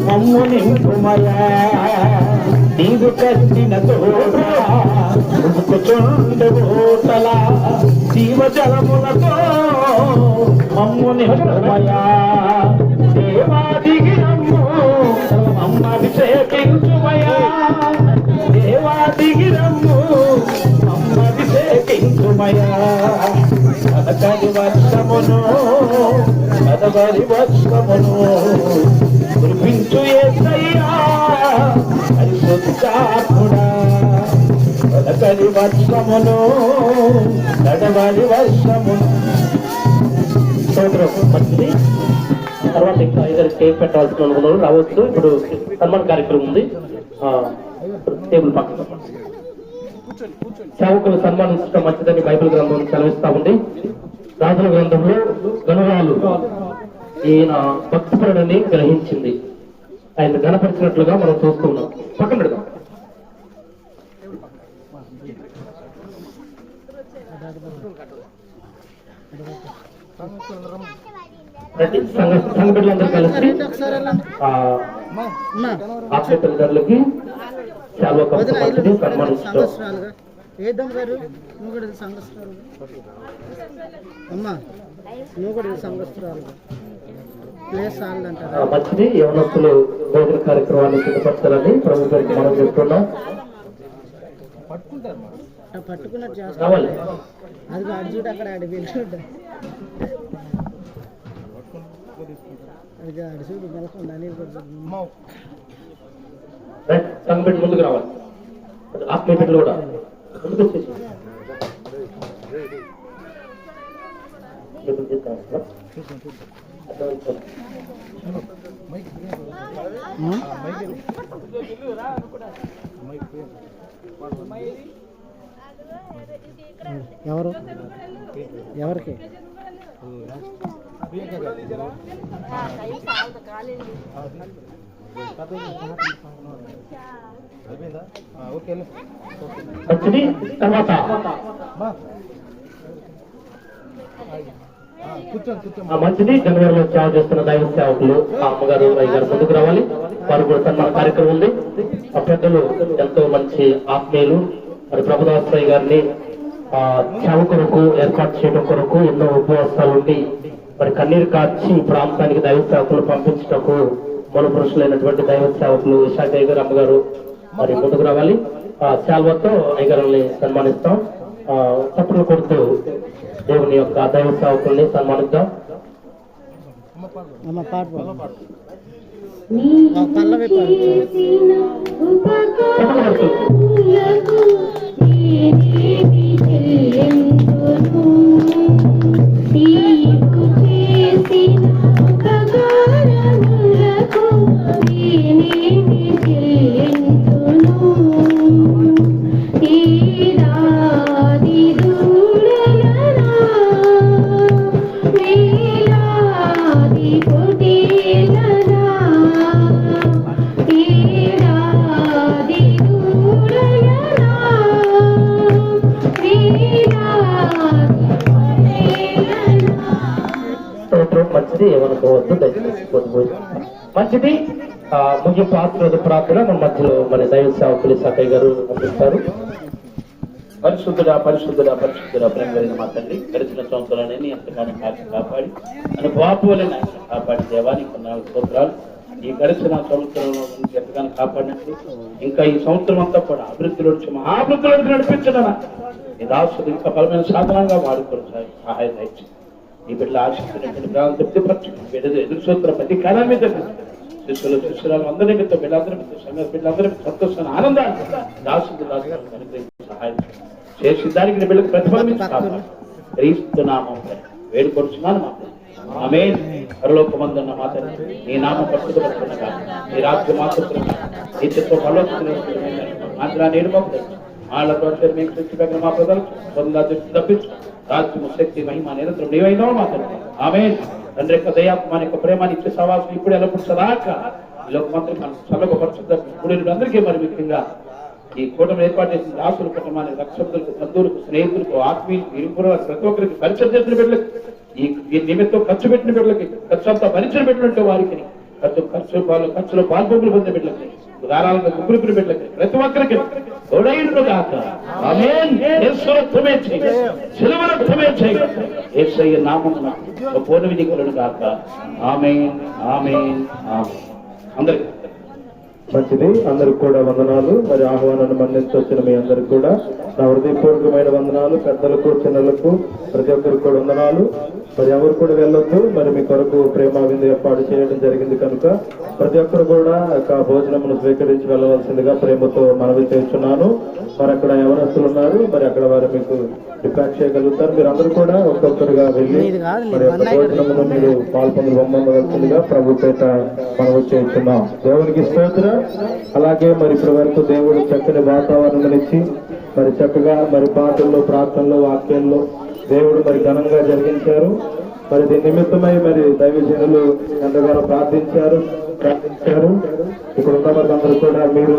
మమ్ము నింపుమయా. నీరు కట్టిన తోటలా చుండబోటలా జీవ జలములతో మమ్ము నింపుమయా. దేవాదికి నమ్ము మమ్మ అభిషేకించుమయా. దేవాది కురిపించుమయా కనకని వర్షమును కనబడి వర్షమును కురిపించు యేసయ్యా పరిశుద్ధాత్ముడా కనకని వర్షమును కనబడి వర్షమును. మంచిది. తర్వాత ఇంకా ఏదైనా కేక్ పెట్టాల్సిన అనుకున్నారు రావచ్చు. ఇప్పుడు సన్మాన కార్యక్రమం ఉంది. టేబుల్ పక్కన సేవకులు సన్మానించడం మంచిదని బైబిల్ గ్రంథం సెలవిస్తా ఉంది. రాజుల గ్రంథంలో గణవాలు ఈయన భక్తిపరుడని గ్రహించింది. ఆయన గణపరిచినట్లుగా మనం చూస్తున్నాం. పక్కన పెడదాం. ప్రతి సంఘ బిడ్డలందరూ కలిసి ఆత్మీయ తల్లిదండ్రులకి చాలా మంచిది సన్మానించడం. ఏదం గారు నువ్వు కూడా సంఘస్థురాలు అమ్మా, నువ్వు కూడా సంఘస్థురాలు ప్లేస్ అంటారు. మంచిది. యవనస్తులు భోజన కార్యక్రమాన్ని సిద్ధపరచాలని ప్రభు గారికి మనం చెప్తున్నాం. పట్టుకున్నట్టు రావాలి. అది అడిచుడు అక్కడ అడిగిపోయింది. అది అడిచుడు మెలకుండా సంఘ బిడ్డ ముందుకు రావాలి. ఆత్మీయ బిడ్డలు కూడా ముందుకు వచ్చేసి ఎవరు ఎవరికి మంచిది. తర్వాత మంచిది. జనవరిలో సేవ చేస్తున్న దైవ సేవకులు అమ్మగారు అయ్యగారు ముందుకు రావాలి. వారు కూడా సన్మాన కార్యక్రమం ఉంది. ఆ పెద్దలు ఎంతో మంచి ఆత్మీయులు మరి ప్రభుదాసయ్య గారిని సేవ కొరకు ఏర్పాటు చేయడం కొరకు ఎన్నో ఉపవాసాలు ఉండి మరి కన్నీరు కార్చి ప్రాంతానికి దైవ సేవకులు పంపించటకు మూల పురుషులైనటువంటి దైవ సేవకులు విశాఖయ్య గారు అమ్మగారు మరి ముందుకు రావాలి. శాల్వతో అయ్యగారుల్ని సన్మానిస్తాం. తప్పులు కొడుతూ దేవుని యొక్క దైవ సేవకుల్ని సన్మానిద్దాం. పల్లవి మంచిది. ఏమనుకోవద్దు, దయచేసి మంచిది. ముగింపు ఆశీర్వాద ప్రార్థన మన మధ్యలో మన దైవ సేవకులు సకయ్య గారు పంపిస్తారు. పరిశుద్ధుడా పరిశుద్ధుడా పరిశుద్ధుడా ప్రేమ కలిగిన మా తండ్రి, గడిచిన సంవత్సరాన్ని ఎంతగానో కాపాడి అని బాపులని కాపాడి దేవానికి కొన్నాళ్ళు స్తోత్రాలు. ఈ గడిచిన సంవత్సరంలో నుంచి ఎంతగానో కాపాడినట్టు ఇంకా ఈ సంవత్సరం అంతా కూడా అభివృద్ధిలో మహాభివృద్ధిలోకి నడిపించడం ఈ దాసుడు ఇంకా బలమైన సాధనంగా వాడుకొని సహాయం దయచి ఈ బిడ్డలు ఆశిస్తున్నటువంటి ప్రాణాలు తృప్తిపరచు. బిడ్డలు ఎదురు చూస్తున్న ప్రతి కాలం మీద శిష్యులు శిష్యురాలు అందరి మీద బిడ్డలందరి మీద సమయ బిడ్డలందరి మీద సంతోషాన్ని ఆనందాన్ని దాసుడు సహాయం చేసి దానికి నీ బిడ్డకు ప్రతిఫలమిస్తాను. క్రీస్తునామం వేడుకొరుచున్నాను మా ఆమేన్. పరలోకమందున్న మా తండ్రి, నీ నామం పరిశుద్ధపరచునగా, నీ రాజ్యం మాత్రం నీ చిత్తం మాత్రం నేడుమవుతుంది. వాళ్ళతో మేము సృష్టిపైన మా ప్రజలు తప్పించు. రాజ్యము శక్తి మహిమ నిరంతరం నీవైనా మా తండ్రి. ఆమేన్. తండ్రి యొక్క దయాత్మ యొక్క ప్రేమాన్ని ఇచ్చే సవాసం ఇప్పుడు ఎల్లప్పుడు సదాక ఈ లోకమంత్రి మన చల్లగా పరిశుద్ధ అందరికీ మరి ముఖ్యంగా ఈ కూటమి ఏర్పాటు చేసిన దాసుల కుటుంబానికి రక్షకులకు బంధువులకు స్నేహితులకు ఆత్మీయులకు ఇరుపురు ప్రతి ఒక్కరికి పరిచయం చేసిన బిడ్డలకి ఈ నిమిత్తం ఖర్చు పెట్టిన బిడ్డలకి ఖర్చు అంతా భరించిన పెట్టినట్టు వారికి ఖర్చులో పాల్పొంగులు పొందే బిడ్డలకి దారాలుగా ముగ్గురు బిడ్డలకి ప్రతి ఒక్కరికి తోడైండు కాక ఆమేన్. యేసురక్తమే చేయి, సిలువ రక్తమే చేయి, యేసయ్య నామమున పూర్ణ విధికులను కాక ఆమేన్ ఆమేన్ ఆమేన్. అందరికీ మంచిది. అందరికి కూడా వందనాలు. మరి ఆహ్వానాన్ని మన్నించి వచ్చిన మీ అందరికి కూడా నా హృదయపూర్వకమైన వందనాలు. పెద్దలకు చిన్నలకు ప్రతి ఒక్కరికి కూడా వందనాలు. మరి ఎవరు కూడా వెళ్ళొద్దు. మరి మీ కొరకు ప్రేమ విందు ఏర్పాటు చేయడం జరిగింది కనుక ప్రతి ఒక్కరు కూడా భోజనమును స్వీకరించి వెళ్ళవలసిందిగా ప్రేమతో మనవి చేస్తున్నాను. మరి అక్కడ ఎవరస్తులు ఉన్నారు, మరి అక్కడ వారు మీకు డిపాక్ట్ చేయగలుగుతారు. మీరు అందరూ కూడా ఒక్కొక్కరుగా వెళ్ళి మరి యొక్క భోజనమును మీరు పాల్పొందవలసిందిగా ప్రభు చేత మనవి చేస్తున్నాం. దేవునికి స్తోత్రం. అలాగే మరి ఇప్పటి వరకు దేవుడు చక్కని వాతావరణం ఇచ్చి మరి చక్కగా మరి పాటల్లో, ప్రార్థనలో, వాక్యాల్లో దేవుడు మరి ఘనంగా జరిగించారు. మరి దీని నిమిత్తమై మరి దైవజనులు ఎంతగానో ప్రార్థించారు. ఇక్కడ ఉన్న వాళ్ళందరూ కూడా మీరు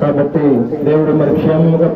కాబట్టి దేవుడు మరి క్షేమంగా